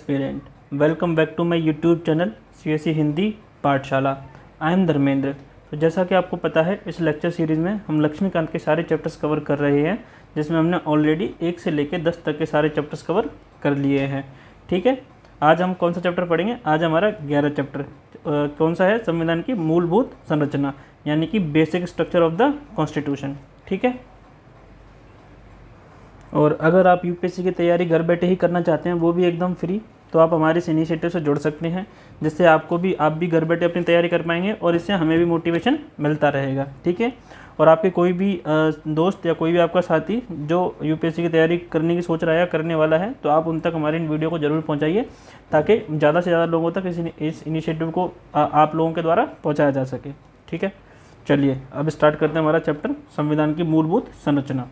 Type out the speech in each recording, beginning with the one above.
Aspirant, welcome back to my YouTube channel CSE Hindi Pathshala. I am Dharmendra. तो जैसा कि आपको पता है, इस लेक्चर सीरीज़ में हम लक्ष्मीकांत के सारे चैप्टर्स कवर कर रहे हैं, जिसमें हमने ऑलरेडी 1 से लेकर 10 तक के सारे चैप्टर्स कवर कर लिए हैं। ठीक है, आज हम कौन सा चैप्टर पढ़ेंगे? आज हमारा 11 चैप्टर कौन सा है? संविधान की मूलभूत संरचना, यानी कि basic structure of the constitution. ठीक है, और अगर आप यूपीएससी की तैयारी घर बैठे ही करना चाहते हैं, वो भी एकदम फ्री, तो आप हमारे इस इनिशिएटिव से जुड़ सकते हैं, जिससे आप भी घर बैठे अपनी तैयारी कर पाएंगे और इससे हमें भी मोटिवेशन मिलता रहेगा। ठीक है, और आपके कोई भी दोस्त या कोई भी आपका साथी जो यूपीएससी की तैयारी करने की सोच रहा है या करने वाला है, तो आप उन तक हमारे इन वीडियो को ज़रूर पहुँचाइए, ताकि ज़्यादा से ज़्यादा लोगों तक इस इनिशिएटिव को आप लोगों के द्वारा पहुँचाया जा सके। ठीक है, चलिए अब स्टार्ट करते हैं हमारा चैप्टर संविधान की मूलभूत संरचना।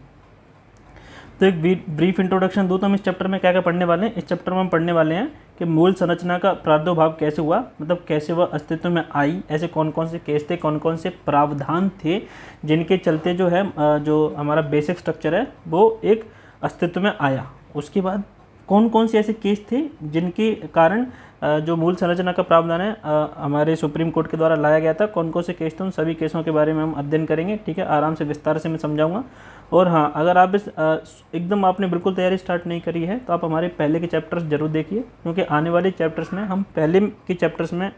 तो एक ब्रीफ इंट्रोडक्शन दूँ तो हम इस चैप्टर में क्या क्या पढ़ने वाले हैं। इस चैप्टर में हम पढ़ने वाले हैं कि मूल संरचना का प्रादुर्भाव कैसे हुआ, मतलब कैसे वह अस्तित्व में आई, ऐसे कौन कौन से केस थे, कौन कौन से प्रावधान थे जिनके चलते जो है जो हमारा बेसिक स्ट्रक्चर है वो एक अस्तित्व में आया। उसके बाद कौन कौन से ऐसे केस थे जिनके कारण जो मूल संरचना का प्रावधान है हमारे सुप्रीम कोर्ट के द्वारा लाया गया था, कौन कौन से केस थे, उन सभी केसों के बारे में हम अध्ययन करेंगे। ठीक है, आराम से विस्तार से मैं समझाऊंगा। और हाँ, अगर आप एकदम आपने बिल्कुल तैयारी स्टार्ट नहीं करी है, तो आप हमारे पहले के चैप्टर्स जरूर देखिए, क्योंकि आने वाले चैप्टर्स में हम पहले के चैप्टर्स में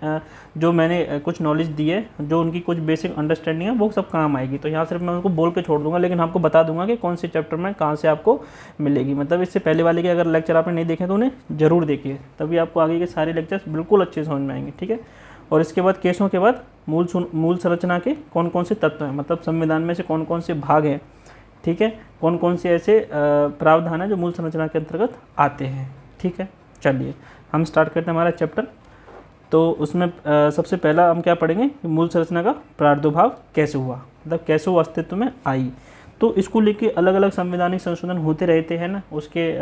जो मैंने कुछ नॉलेज दी है, जो उनकी कुछ बेसिक अंडरस्टैंडिंग है, वो सब काम आएगी। तो यहाँ सिर्फ मैं उनको बोल के छोड़ दूंगा, लेकिन आपको बता दूंगा कि कौन से चैप्टर में कहाँ से आपको मिलेगी। मतलब इससे पहले वाले के अगर लेक्चर आपने नहीं देखे तो उन्हें जरूर देखिए, तभी आपको आगे के सारे लेक्चर्स बिल्कुल अच्छे समझ में आएंगे। ठीक है, और इसके बाद केसों के बाद मूल संरचना के कौन कौन से तत्व हैं, मतलब संविधान में से कौन कौन से भाग हैं। ठीक है, कौन कौन से ऐसे प्रावधान है जो मूल संरचना के अंतर्गत आते हैं। ठीक है, चलिए हम स्टार्ट करते हैं हमारा चैप्टर। तो उसमें सबसे पहला हम क्या पढ़ेंगे कि मूल संरचना का प्रादुर्भाव कैसे हुआ, मतलब कैसे वो अस्तित्व में आई। तो इसको लेके अलग अलग संवैधानिक संशोधन होते रहते हैं ना। उसके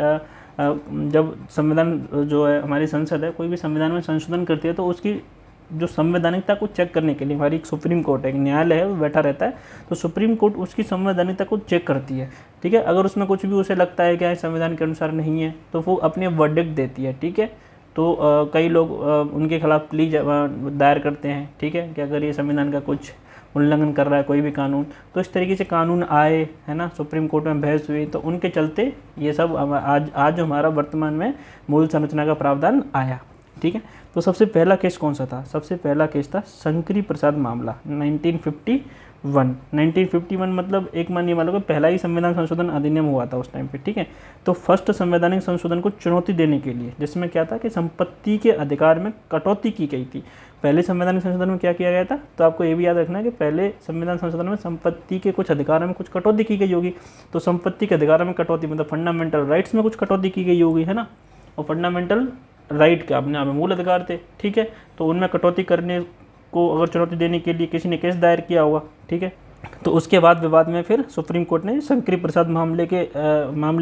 जब संविधान जो है हमारी संसद है, कोई भी संविधान में संशोधन करती है, तो उसकी जो संवैधानिकता को चेक करने के लिए हमारी एक सुप्रीम कोर्ट है, एक न्यायालय है, वो बैठा रहता है। तो सुप्रीम कोर्ट उसकी संवैधानिकता को चेक करती है। ठीक है, अगर उसमें कुछ भी उसे लगता है कि संविधान के अनुसार नहीं है, तो वो अपने वर्डिक्ट देती है। ठीक है, तो कई लोग उनके खिलाफ प्ली दायर करते हैं। ठीक है, कि अगर ये संविधान का कुछ उल्लंघन कर रहा है कोई भी कानून, तो इस तरीके से कानून आए, है ना, सुप्रीम कोर्ट में बहस हुई, तो उनके चलते ये सब आज हमारा वर्तमान में मूल संरचना का प्रावधान आया। ठीक है, तो सबसे पहला केस कौन सा था? सबसे पहला केस था शंकरी प्रसाद मामला 1951 मतलब एक मान ये मान लो कि पहला ही संविधान संशोधन अधिनियम हुआ था उस टाइम पे। ठीक है, तो फर्स्ट संवैधानिक संशोधन को चुनौती देने के लिए, जिसमें क्या था कि संपत्ति के अधिकार में कटौती की गई थी। पहले संवैधानिक संशोधन में क्या किया गया था? तो आपको ये भी याद रखना है कि पहले संविधान संशोधन में संपत्ति के कुछ अधिकारों में कुछ कटौती की गई होगी। तो संपत्ति के अधिकारों में कटौती मतलब फंडामेंटल राइट्स में कुछ कटौती की गई होगी, है ना। और फंडामेंटल राइट के अपने यहाँ में मूल अधिकार थे। ठीक है, तो उनमें कटौती करने को अगर चुनौती देने के लिए किसी ने केस दायर किया होगा। ठीक है, तो उसके बाद विवाद में फिर सुप्रीम कोर्ट ने शंकरी प्रसाद मामले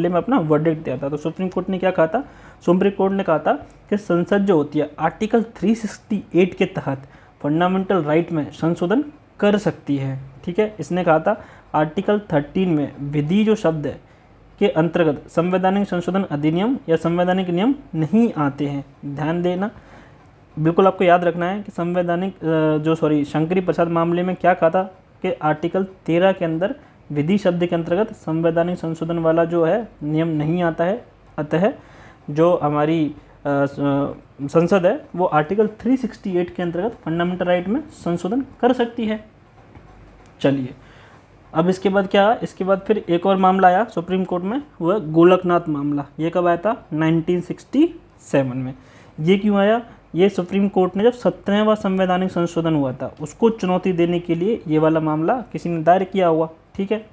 में अपना वर्डिक्ट दिया था। तो सुप्रीम कोर्ट ने क्या कहा था? सुप्रीम कोर्ट ने कहा था कि संसद जो होती है आर्टिकल 368 के तहत फंडामेंटल राइट में संशोधन कर सकती है। ठीक है, इसने कहा था आर्टिकल 13 में विधि जो शब्द है के अंतर्गत संवैधानिक संशोधन अधिनियम या संवैधानिक नियम नहीं आते हैं। ध्यान देना, बिल्कुल आपको याद रखना है कि शंकरी प्रसाद मामले में क्या कहा था कि आर्टिकल 13 के अंदर विधि शब्द के अंतर्गत संवैधानिक संशोधन वाला जो है नियम नहीं आता है। अतः जो हमारी संसद है वो आर्टिकल 368 के अंतर्गत फंडामेंटल राइट में संशोधन कर सकती है। चलिए, अब इसके बाद क्या? इसके बाद फिर एक और मामला आया सुप्रीम कोर्ट में, वो है गोलकनाथ मामला। ये कब आया था? 1967 में। ये क्यों आया? ये सुप्रीम कोर्ट ने जब 17वां संवैधानिक संशोधन हुआ था, उसको चुनौती देने के लिए ये वाला मामला किसी ने दायर किया हुआ। ठीक है,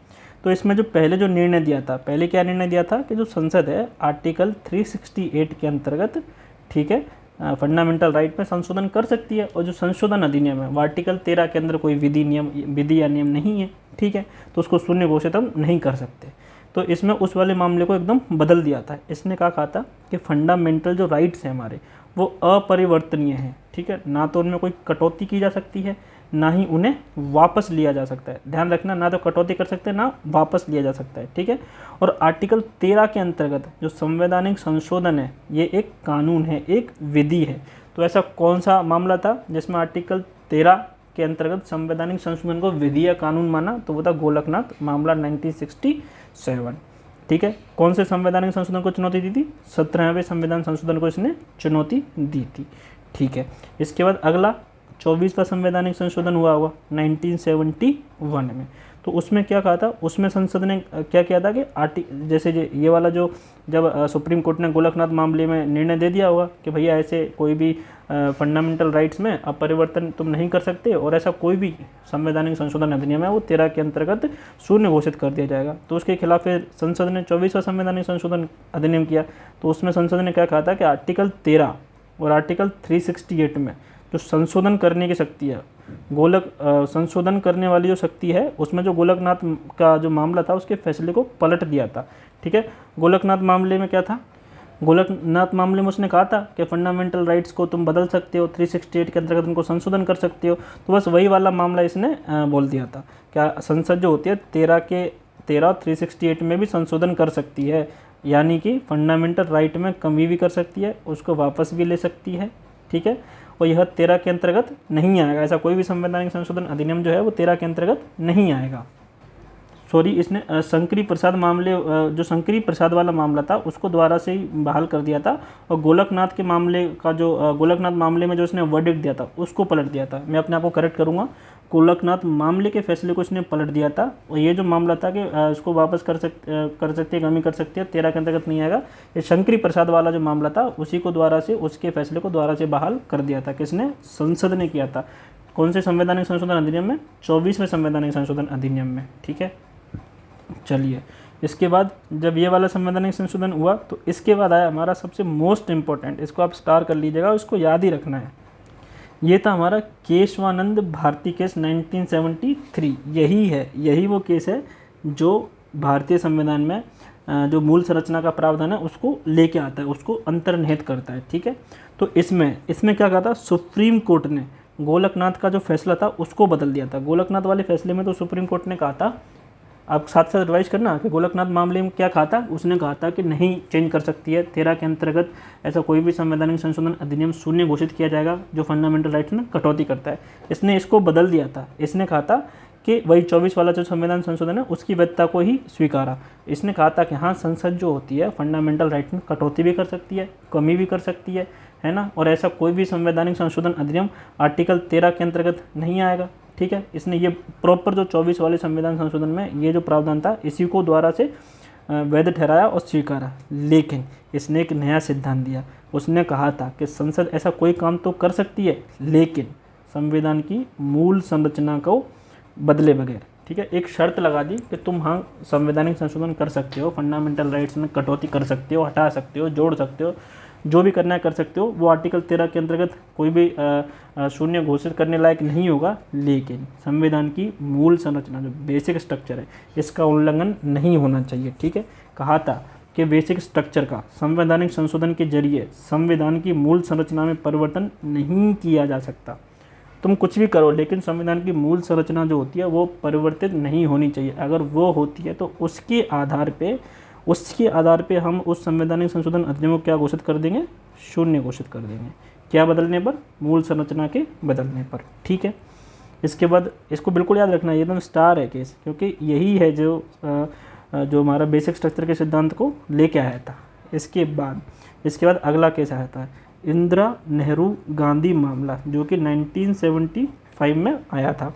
तो इसमें जो पहले जो निर्णय दिया था, पहले क्या निर्णय दिया था कि जो संसद है आर्टिकल 368 के अंतर्गत, ठीक है, फंडामेंटल राइट में संशोधन कर सकती है। और जो संशोधन अधिनियम है वो आर्टिकल 13 के अंदर कोई विधि या नियम नहीं है। ठीक है, तो उसको शून्य घोषित हम नहीं कर सकते। तो इसमें उस वाले मामले को एकदम बदल दिया था। इसने कहा था कि फंडामेंटल जो राइट्स हैं हमारे वो अपरिवर्तनीय हैं। ठीक है, ना तो उनमें कोई कटौती की जा सकती है, ना ही उन्हें वापस लिया जा सकता है। ध्यान रखना, ना तो कटौती कर सकते हैं ना वापस लिया जा सकता है, ठीक है। और आर्टिकल 13 के अंतर्गत जो संवैधानिक संशोधन है ये एक कानून है, एक विधि है। तो ऐसा कौन सा मामला था जिसमें आर्टिकल 13 के अंतर्गत संवैधानिक संशोधन को विधि या कानून माना? तो वो था गोलकनाथ मामला 1967, ठीक है। कौन से संवैधानिक संशोधन को चुनौती दी थी? 17वें संविधान संशोधन को इसने चुनौती दी थी, ठीक है। इसके बाद अगला 24वां संवैधानिक संशोधन हुआ 1971 में। तो उसमें क्या कहा था? उसमें संसद ने क्या किया था कि जैसे ये वाला जो जब सुप्रीम कोर्ट ने गोलकनाथ मामले में निर्णय दे दिया होगा कि भैया ऐसे कोई भी फंडामेंटल राइट्स में अब परिवर्तन तुम नहीं कर सकते और ऐसा कोई भी संवैधानिक संशोधन अधिनियम है वो 13 के अंतर्गत शून्य घोषित कर दिया जाएगा। तो उसके खिलाफ फिर संसद ने 24वां संवैधानिक संशोधन अधिनियम किया। तो उसमें संसद ने क्या कहा था कि आर्टिकल 13 और आर्टिकल 368 में जो संशोधन करने की शक्ति है, संशोधन करने वाली जो शक्ति है उसमें जो गोलकनाथ का जो मामला था उसके फैसले को पलट दिया था, ठीक है। गोलकनाथ मामले में क्या था? गोलकनाथ मामले में उसने कहा था कि फंडामेंटल राइट्स को तुम बदल सकते हो, 368 के अंतर्गत उनको संशोधन कर सकते हो। तो बस वही वाला मामला इसने बोल दिया था। क्या संसद जो होती है 13 और 368 में भी संशोधन कर सकती है, यानी कि फंडामेंटल राइट में कमी भी कर सकती है, उसको वापस भी ले सकती है, ठीक है। और यह 13 के अंतर्गत नहीं आएगा। ऐसा कोई भी संवैधानिक संशोधन अधिनियम जो है वो 13 के अंतर्गत नहीं आएगा। सॉरी, इसने शंकरी प्रसाद मामले जो शंकरी प्रसाद वाला मामला था उसको दोबारा से ही बहाल कर दिया था। और गोलकनाथ के मामले का जो गोलकनाथ मामले में जो इसने वर्डिक्ट दिया था उसको पलट दिया था। मैं अपने आप को करेक्ट करूँगा, गोलकनाथ मामले के फैसले को इसने पलट दिया था। और ये जो मामला था कि इसको वापस कर सकते हैं, कमी कर सकते हैं, 13 के अंतर्गत नहीं आएगा। ये शंकरी प्रसाद वाला जो मामला था उसी को द्वारा से उसके फैसले को द्वारा से बहाल कर दिया था। किसने? संसद ने किया था। कौन से संवैधानिक संशोधन अधिनियम में? 24वें संवैधानिक संशोधन अधिनियम में, ठीक है। चलिए, इसके बाद जब ये वाला संवैधानिक संशोधन हुआ तो इसके बाद आया हमारा सबसे मोस्ट इम्पोर्टेंट, इसको आप स्टार कर लीजिएगा, इसको याद ही रखना है। ये था हमारा केशवानंद भारती केस 1973। यही वो केस है जो भारतीय संविधान में जो मूल संरचना का प्रावधान है उसको लेके आता है, उसको अंतर्निहित करता है, ठीक है। तो इसमें क्या कहा था? सुप्रीम कोर्ट ने गोलकनाथ का जो फैसला था उसको बदल दिया था। गोलकनाथ वाले फैसले में तो सुप्रीम कोर्ट ने कहा था, आप साथ साथ रिवाइज करना कि गोलकनाथ मामले में क्या कहा था। उसने कहा था कि नहीं चेंज कर सकती है, 13 के अंतर्गत ऐसा कोई भी संवैधानिक संशोधन अधिनियम शून्य घोषित किया जाएगा जो फंडामेंटल राइट्स में कटौती करता है। इसने इसको बदल दिया था। इसने कहा था कि वही 24 वाला जो संविधान संशोधन है उसकी वैधता को ही स्वीकारा। इसने कहा था कि हाँ, संसद जो होती है फंडामेंटल राइट में कटौती भी कर सकती है, कमी भी कर सकती है ना। और ऐसा कोई भी संवैधानिक संशोधन अधिनियम आर्टिकल 13 के अंतर्गत नहीं आएगा, ठीक है। इसने ये प्रॉपर जो 24 वाले संविधान संशोधन में ये जो प्रावधान था इसी को द्वारा से वैध ठहराया और स्वीकारा। लेकिन इसने एक नया सिद्धांत दिया। उसने कहा था कि संसद ऐसा कोई काम तो कर सकती है लेकिन संविधान की मूल संरचना को बदले बगैर, ठीक है। एक शर्त लगा दी कि तुम हाँ संवैधानिक संशोधन कर सकते हो, फंडामेंटल राइट्स में कटौती कर सकते हो, हटा सकते हो, जोड़ सकते हो, जो भी करना है कर सकते हो। वो आर्टिकल 13 के अंतर्गत कोई भी शून्य घोषित करने लायक नहीं होगा, लेकिन संविधान की मूल संरचना जो बेसिक स्ट्रक्चर है इसका उल्लंघन नहीं होना चाहिए, ठीक है। कहा था कि बेसिक स्ट्रक्चर का संवैधानिक संशोधन के जरिए संविधान की मूल संरचना में परिवर्तन नहीं किया जा सकता। तुम कुछ भी करो लेकिन संविधान की मूल संरचना जो होती है वो परिवर्तित नहीं होनी चाहिए। अगर वो होती है तो उसके आधार पे हम उस संवैधानिक संशोधन अधिनियम को क्या घोषित कर देंगे? शून्य घोषित कर देंगे। क्या बदलने पर? मूल संरचना के बदलने पर, ठीक है। इसके बाद इसको बिल्कुल याद रखना, ये एकदम स्टार है केस, क्योंकि यही है जो हमारा बेसिक स्ट्रक्चर के सिद्धांत को लेके आया था। इसके बाद अगला केस आया था इंदिरा नेहरू गांधी मामला, जो कि 1975 में आया था।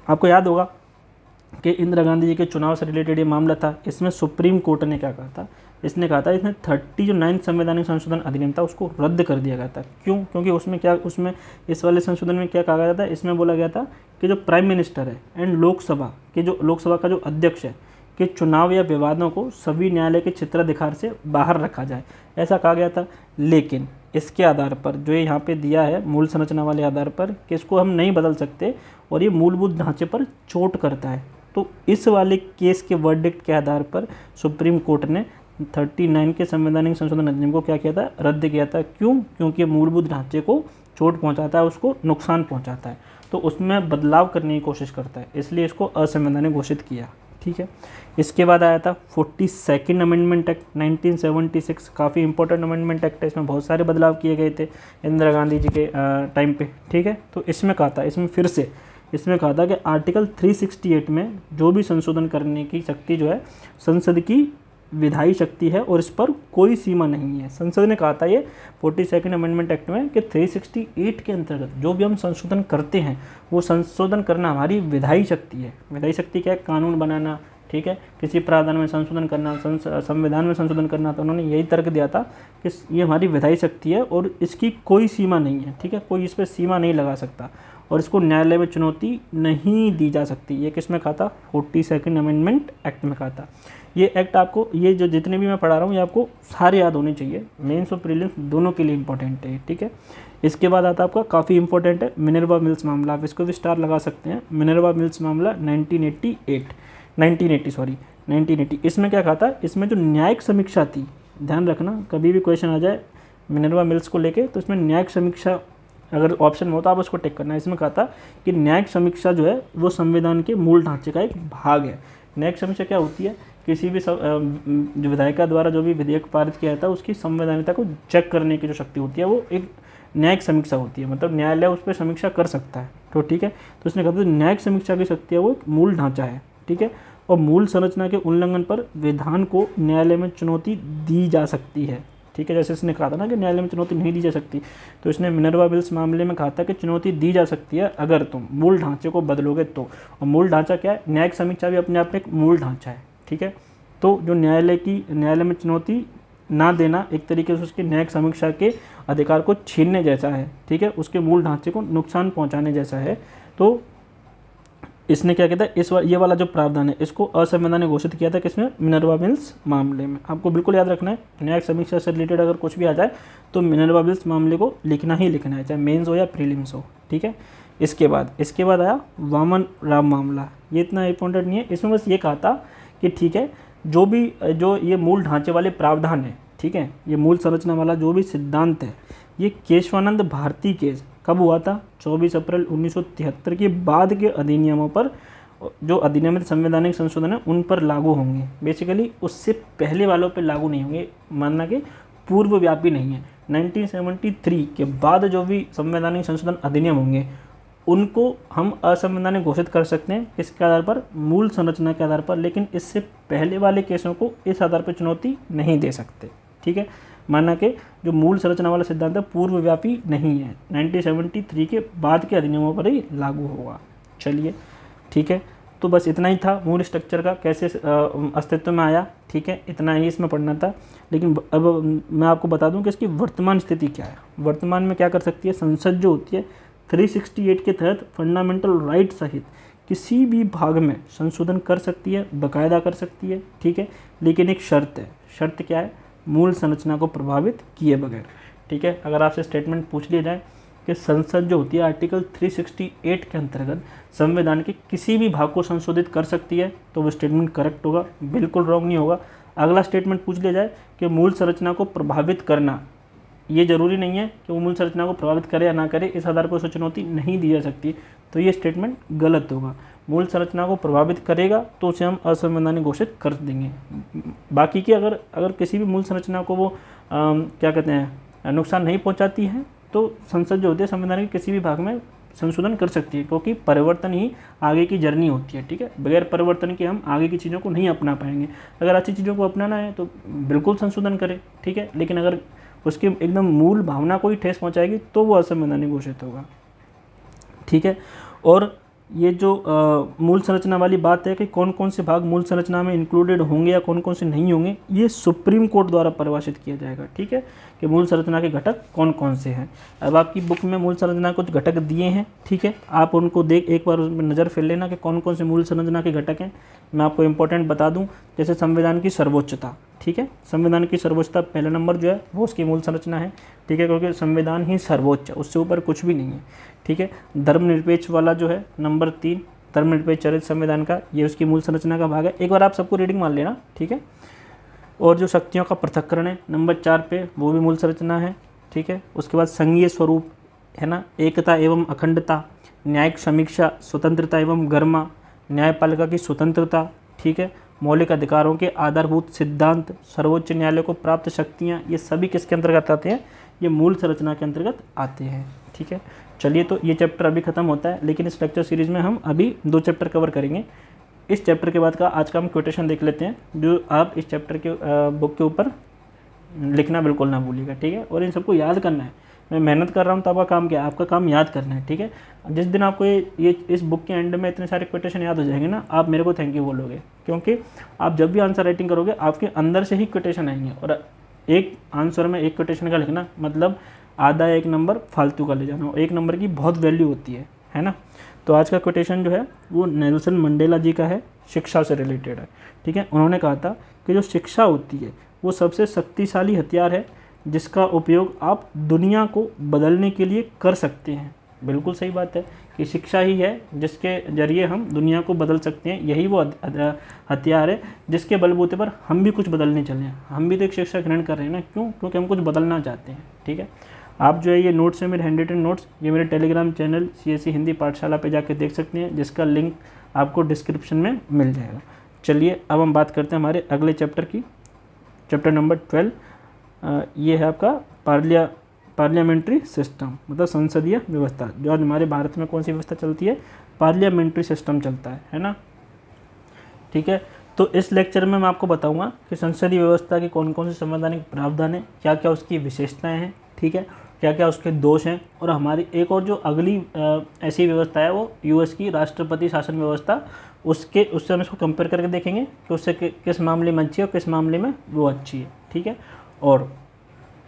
आपको याद होगा कि इंदिरा गांधी जी के चुनाव से रिलेटेड ये मामला था। इसमें सुप्रीम कोर्ट ने क्या कहा था? इसने कहा था इसमें 39 संवैधानिक संशोधन अधिनियम था उसको रद्द कर दिया गया था। क्यों? क्योंकि उसमें इस वाले संशोधन में क्या कहा गया था? इसमें बोला गया था कि जो प्राइम मिनिस्टर है एंड लोकसभा का जो अध्यक्ष है कि चुनाव या विवादों को सभी न्यायालय के क्षेत्राधिकार से बाहर रखा जाए, ऐसा कहा गया था। लेकिन इसके आधार पर जो ये यहाँ पे दिया है मूल संरचना वाले आधार पर कि इसको हम नहीं बदल सकते और ये मूलभूत ढांचे पर चोट करता है, तो इस वाले केस के वर्डिक्ट के आधार पर सुप्रीम कोर्ट ने 39 के संवैधानिक संशोधन अधिनियम को क्या किया था? रद्द किया था। क्यों? क्योंकि मूलभूत ढांचे को चोट पहुंचाता है, उसको नुकसान पहुंचाता है, तो उसमें बदलाव करने की कोशिश करता है, इसलिए इसको असंवैधानिक घोषित किया। ठीक है, इसके बाद आया था 42nd अमेंडमेंट एक्ट 1976। काफ़ी इंपॉर्टेंट अमेंडमेंट एक्ट है, इसमें बहुत सारे बदलाव किए गए थे इंदिरा गांधी जी के टाइम पे। ठीक है, तो इसमें कहा था, इसमें कहा था कि आर्टिकल 368 में जो भी संशोधन करने की शक्ति जो है संसद की विधायी शक्ति है और इस पर कोई सीमा नहीं है। संसद ने कहा था ये 42nd अमेंडमेंट एक्ट में कि 368 के अंतर्गत जो भी हम संशोधन करते हैं वो संशोधन करना हमारी विधायी शक्ति है। विधायी शक्ति क्या है? कानून बनाना, ठीक है, किसी प्रावधान में संशोधन करना, संविधान में संशोधन करना। तो उन्होंने यही तर्क दिया था कि ये हमारी विधायी शक्ति है और इसकी कोई सीमा नहीं है। ठीक है, कोई इस पर सीमा नहीं लगा सकता और इसको न्यायालय में चुनौती नहीं दी जा सकती। ये किसमें कहा था? 42nd अमेंडमेंट एक्ट में कहा था। ये एक्ट आपको, ये जो जितने भी मैं पढ़ा रहा हूँ ये आपको सारे याद होने चाहिए, मेंस और प्रीलिम्स दोनों के लिए इंपॉर्टेंट है। ठीक है, इसके बाद आता है आपका काफ़ी इंपॉर्टेंट है मिनर्वा मिल्स मामला। आप इसको भी स्टार लगा सकते हैं। मिनर्वा मिल्स मामला 1980। इसमें क्या कहा था? इसमें जो न्यायिक समीक्षा थी, ध्यान रखना कभी भी क्वेश्चन आ जाए मिनर्वा मिल्स को लेके तो इसमें न्यायिक समीक्षा अगर ऑप्शन में हो तो आप उसको टिक करना है। इसमें कहा था कि न्यायिक समीक्षा जो है वो संविधान के मूल ढांचे का एक भाग है। न्यायिक समीक्षा क्या होती है? किसी भी जो विधायिका द्वारा जो भी विधेयक पारित किया जाता है उसकी संवैधानिकता को चेक करने की जो शक्ति होती है वो एक न्यायिक समीक्षा होती है, मतलब न्यायालय उस पर समीक्षा कर सकता है। तो ठीक है, तो उसने कहा था न्यायिक समीक्षा की शक्ति है वो एक मूल ढांचा है। ठीक है, और मूल संरचना के उल्लंघन पर विधान को न्यायालय में चुनौती दी जा सकती है। ठीक है, जैसे इसने कहा था ना कि न्यायालय में चुनौती नहीं दी जा सकती, तो इसने मिनर्वा मिल्स मामले में कहा था कि चुनौती दी जा सकती है अगर तुम मूल ढांचे को बदलोगे तो। और मूल ढांचा क्या है? न्यायिक समीक्षा भी अपने आप में एक मूल ढांचा है। ठीक है, तो जो न्यायालय में चुनौती ना देना एक तरीके से उसकी न्यायिक समीक्षा के अधिकार को छीनने जैसा है। ठीक है, उसके मूल ढांचे को नुकसान पहुंचाने जैसा है। तो इसने क्या कहता है, ये वाला जो प्रावधान है इसको असंवैधानिक घोषित किया था किसमें? मिनर्वा मिल्स मामले में। आपको बिल्कुल याद रखना है, न्यायिक समीक्षा से रिलेटेड अगर कुछ भी आ जाए तो मिनर्वा मिल्स मामले को लिखना ही लिखना है, चाहे मेंस हो या प्रीलिम्स हो। ठीक है, इसके बाद आया वामन राम मामला। ये इतना इंपॉर्टेंट नहीं है, इसमें बस ये कहा था कि ठीक है, जो ये मूल ढांचे वाले प्रावधान है, ठीक है, ये मूल संरचना वाला जो भी सिद्धांत है, ये केशवानंद भारती केस कब हुआ था? 24 अप्रैल 1973 के बाद के अधिनियमों पर, जो अधिनियमित संवैधानिक संशोधन है उन पर लागू होंगे। बेसिकली उससे पहले वालों पर लागू नहीं होंगे, मानना कि पूर्वव्यापी नहीं है। 1973 के बाद जो भी संवैधानिक संशोधन अधिनियम होंगे उनको हम असंवैधानिक घोषित कर सकते हैं। इसके आधार पर, मूल संरचना के आधार पर, लेकिन इससे पहले वाले केसों को इस आधार पर चुनौती नहीं दे सकते। ठीक है, माना कि जो मूल संरचना वाला सिद्धांत है पूर्वव्यापी नहीं है, 1973 के बाद के अधिनियमों पर ही लागू होगा। चलिए ठीक है, तो बस इतना ही था मूल स्ट्रक्चर का, कैसे अस्तित्व में आया। ठीक है, इतना ही इसमें पढ़ना था। लेकिन अब मैं आपको बता दूं कि इसकी वर्तमान स्थिति क्या है। वर्तमान में क्या कर सकती है संसद जो होती है? 368 के तहत फंडामेंटल राइट सहित किसी भी भाग में संशोधन कर सकती है, बाकायदा कर सकती है। ठीक है, लेकिन एक शर्त है। शर्त क्या है? मूल संरचना को प्रभावित किए बगैर। ठीक है, अगर आपसे स्टेटमेंट पूछ लिया जाए कि संसद जो होती है आर्टिकल 368 के अंतर्गत संविधान के किसी भी भाग को संशोधित कर सकती है, तो वो स्टेटमेंट करेक्ट होगा, बिल्कुल रॉन्ग नहीं होगा। अगला स्टेटमेंट पूछ लिया जाए कि मूल संरचना को प्रभावित करना, ये जरूरी नहीं है कि वो मूल संरचना को प्रभावित करे या ना करे, इस आधार पर उसे चुनौती नहीं दी जा सकती, तो ये स्टेटमेंट गलत होगा। मूल संरचना को प्रभावित करेगा तो उसे हम असंवैधानिक घोषित कर देंगे। बाकी की अगर किसी भी मूल संरचना को वो क्या कहते हैं नुकसान नहीं पहुंचाती है तो संसद जो होती है संविधान के किसी भी भाग में संशोधन कर सकती है, क्योंकि परिवर्तन ही आगे की जर्नी होती है। ठीक है, बगैर परिवर्तन के हम आगे की चीज़ों को नहीं अपना पाएंगे। अगर अच्छी चीज़ों को अपनाना है तो बिल्कुल संशोधन करें। ठीक है, लेकिन अगर उसकी एकदम मूल भावना को ही ठेस पहुंचाएगी तो वो असंवैधानिक घोषित होगा। ठीक है, और ये जो मूल संरचना वाली बात है कि कौन कौन से भाग मूल संरचना में इंक्लूडेड होंगे या कौन कौन से नहीं होंगे, ये सुप्रीम कोर्ट द्वारा परिभाषित किया जाएगा। ठीक है, कि मूल संरचना के घटक कौन कौन से हैं। अब आपकी बुक में मूल संरचना कुछ घटक दिए हैं। ठीक है, आप उनको एक बार उसमें नज़र फेर लेना कि कौन कौन से मूल संरचना के घटक हैं। मैं आपको इंपॉर्टेंट बता दूं, जैसे संविधान की सर्वोच्चता। ठीक है, संविधान की सर्वोच्चता पहला नंबर जो है वो उसकी मूल संरचना है। ठीक है, क्योंकि संविधान ही सर्वोच्च है, उससे ऊपर कुछ भी नहीं है। ठीक है, धर्मनिरपेक्ष वाला जो है नंबर 3, धर्मनिरपेक्ष चरित्र संविधान का, ये उसकी मूल संरचना का भाग है। एक बार आप सबको रीडिंग मान लेना। ठीक है, और जो शक्तियों का पृथक्करण है नंबर 4 पे, वो भी मूल संरचना है। ठीक है, उसके बाद संघीय स्वरूप है ना, एकता एवं अखंडता, न्यायिक समीक्षा, स्वतंत्रता एवं गरिमा, न्यायपालिका की स्वतंत्रता, ठीक है, मौलिक अधिकारों के आधारभूत सिद्धांत, सर्वोच्च न्यायालय को प्राप्त शक्तियाँ, ये सभी किसके अंतर्गत आते हैं, ये मूल संरचना के अंतर्गत आते हैं। ठीक है, चलिए तो ये चैप्टर अभी खत्म होता है, लेकिन इस लेक्चर सीरीज में हम अभी 2 चैप्टर कवर करेंगे। इस चैप्टर के बाद का आज का हम क्वेश्चन देख लेते हैं, जो आप इस चैप्टर के बुक के ऊपर लिखना बिल्कुल ना भूलिएगा। ठीक है, और इन सबको याद करना है। मैं मेहनत कर रहा हूँ तो आपका काम क्या है, आपका काम याद करना है। ठीक है, जिस दिन आपको ये इस बुक के एंड में इतने सारे क्वेश्चन याद हो जाएंगे ना, आप मेरे को थैंक यू बोलोगे, क्योंकि आप जब भी आंसर राइटिंग करोगे आपके अंदर से ही क्वेश्चन आएंगे। और एक आंसर में एक क्वेश्चन का लिखना मतलब आधा 1 नंबर फालतू का ले जाना, 1 नंबर की बहुत वैल्यू होती है ना। तो आज का क्वेश्चन जो है वो नेल्सन मंडेला जी का है, शिक्षा से रिलेटेड है। ठीक है, उन्होंने कहा था कि जो शिक्षा होती है वो सबसे शक्तिशाली हथियार है जिसका उपयोग आप दुनिया को बदलने के लिए कर सकते हैं। बिल्कुल सही बात है कि शिक्षा ही है जिसके जरिए हम दुनिया को बदल सकते हैं। यही वो हथियार है जिसके बलबूते पर हम भी कुछ बदलने चले हैं। हम भी तो एक शिक्षा ग्रहण कर रहे हैं ना, क्यों? क्योंकि हम कुछ बदलना चाहते हैं। ठीक है, आप जो है ये नोट्स है मेरे हैंड रिटन नोट्स, ये मेरे टेलीग्राम चैनल CSE हिंदी पाठशाला पे जाके देख सकते हैं, जिसका लिंक आपको डिस्क्रिप्शन में मिल जाएगा। चलिए अब हम बात करते हैं हमारे अगले चैप्टर की, चैप्टर नंबर 12। ये है आपका पार्लियामेंट्री सिस्टम, मतलब संसदीय व्यवस्था। जो आज हमारे भारत में कौन सी व्यवस्था चलती है, पार्लियामेंट्री सिस्टम चलता है ना। ठीक है, तो इस लेक्चर में मैं आपको बताऊंगा कि संसदीय व्यवस्था के कौन कौन से संवैधानिक प्रावधान हैं, क्या क्या उसकी विशेषताएं हैं, ठीक है, क्या क्या उसके दोष हैं। और हमारी एक और जो अगली ऐसी व्यवस्था है वो US की राष्ट्रपति शासन व्यवस्था, उससे हम इसको कंपेयर करके देखेंगे कि उससे किस मामले में अच्छी है और किस मामले में वो अच्छी है। ठीक है, और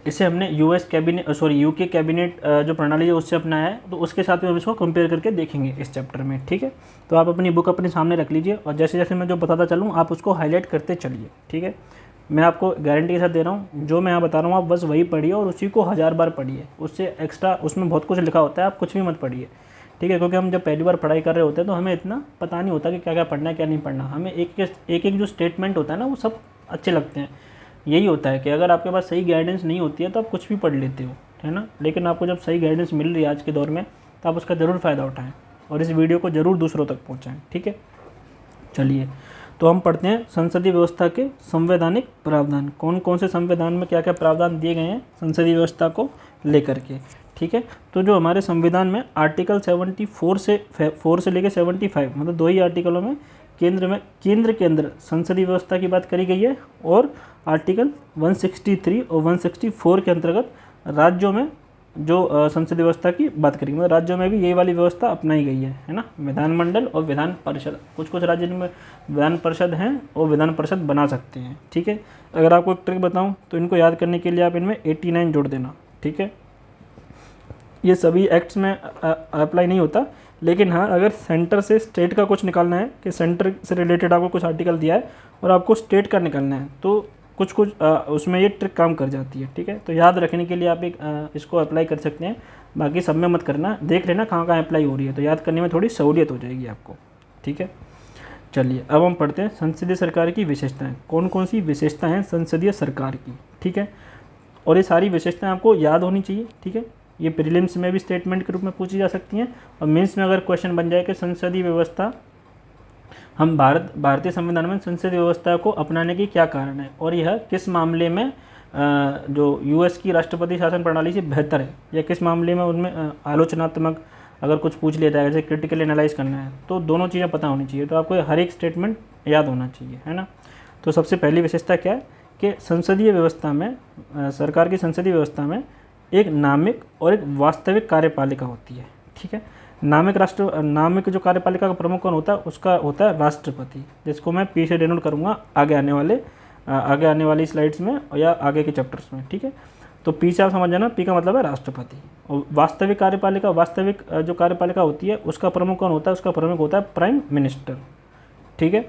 इसे हमने UK कैबिनेट जो प्रणाली है उससे अपनाया है, तो उसके साथ में हम इसको कंपेयर करके देखेंगे इस चैप्टर में। ठीक है, तो आप अपनी बुक अपने सामने रख लीजिए और जैसे जैसे मैं जो बताता चलूँ आप उसको हाईलाइट करते चलिए। ठीक है, मैं आपको गारंटी के साथ दे रहा हूँ, जो मैं यहाँ बता रहा हूँ आप बस वही पढ़िए और उसी को 1000 बार पढ़िए। उससे एक्स्ट्रा उसमें बहुत कुछ लिखा होता है, आप कुछ भी मत पढ़िए। ठीक है, क्योंकि हम जब पहली बार पढ़ाई कर रहे होते हैं तो हमें इतना पता नहीं होता कि क्या क्या पढ़ना है क्या नहीं पढ़ना। हमें एक जो स्टेटमेंट होता है ना वो सब अच्छे लगते हैं। यही होता है कि अगर आपके पास सही गाइडेंस नहीं होती है तो आप कुछ भी पढ़ लेते हो, है ना। लेकिन आपको जब सही गाइडेंस मिल रही है आज के दौर में तो आप उसका ज़रूर फ़ायदा उठाएं और इस वीडियो को ज़रूर दूसरों तक पहुँचाएँ। ठीक है, चलिए तो हम पढ़ते हैं संसदीय व्यवस्था के संवैधानिक प्रावधान। कौन कौन से संविधान में क्या क्या प्रावधान दिए गए हैं संसदीय व्यवस्था को लेकर के। ठीक है, तो जो हमारे संविधान में आर्टिकल 74 से लेकर 75, मतलब 2 ही आर्टिकलों में केंद्र के अंदर संसदीय व्यवस्था की बात करी गई है, और आर्टिकल 163 और 164 के अंतर्गत राज्यों में जो संसदीय व्यवस्था की बात करेंगे, मतलब राज्यों में भी यही वाली व्यवस्था अपनाई गई है ना। विधानमंडल और विधान परिषद, कुछ राज्यों में विधान परिषद हैं और विधान परिषद बना सकते हैं। ठीक है, अगर आपको एक ट्रिक बताऊं तो इनको याद करने के लिए आप इनमें 89 जोड़ देना। ठीक है, ये सभी एक्ट्स में अप्लाई नहीं होता, लेकिन हाँ अगर सेंटर से स्टेट का कुछ निकालना है कि सेंटर से रिलेटेड आपको कुछ आर्टिकल दिया है और आपको स्टेट का निकालना है तो कुछ उसमें ये ट्रिक काम कर जाती है। ठीक है, तो याद रखने के लिए आप इसको अप्लाई कर सकते हैं, बाकी सब में मत करना, देख लेना कहाँ कहाँ अप्लाई हो रही है, तो याद करने में थोड़ी सहूलियत हो जाएगी आपको। ठीक है, चलिए अब हम पढ़ते हैं संसदीय सरकार की विशेषताएं। कौन कौन सी विशेषताएं हैं संसदीय सरकार की। ठीक है, और ये सारी विशेषताएं आपको याद होनी चाहिए। ठीक है, ये प्रीलिम्स में भी स्टेटमेंट के रूप में पूछी जा सकती हैं, और मेंस में अगर क्वेश्चन बन जाए कि संसदीय व्यवस्था हम भारतीय संविधान में संसदीय व्यवस्था को अपनाने की क्या कारण है और यह किस मामले में जो US की राष्ट्रपति शासन प्रणाली से बेहतर है, या किस मामले में उनमें आलोचनात्मक अगर कुछ पूछ लिया जाएगा जैसे क्रिटिकल एनालाइज करना है, तो दोनों चीज़ें पता होनी चाहिए। तो आपको हर एक स्टेटमेंट याद होना चाहिए, है ना। तो सबसे पहली विशेषता क्या है कि संसदीय व्यवस्था में सरकार की संसदीय व्यवस्था में एक नामिक और एक वास्तविक कार्यपालिका होती है। ठीक है, नामिक जो कार्यपालिका का प्रमुख कौन होता है, उसका होता है राष्ट्रपति, जिसको मैं पीछे डिनोट करूँगा आगे आने वाली स्लाइड्स में या आगे के चैप्टर्स में। ठीक है, तो पी से आप समझ जाना, पी का मतलब है राष्ट्रपति। और वास्तविक जो कार्यपालिका होती है उसका प्रमुख कौन होता है, उसका प्रमुख होता है प्राइम मिनिस्टर। ठीक है,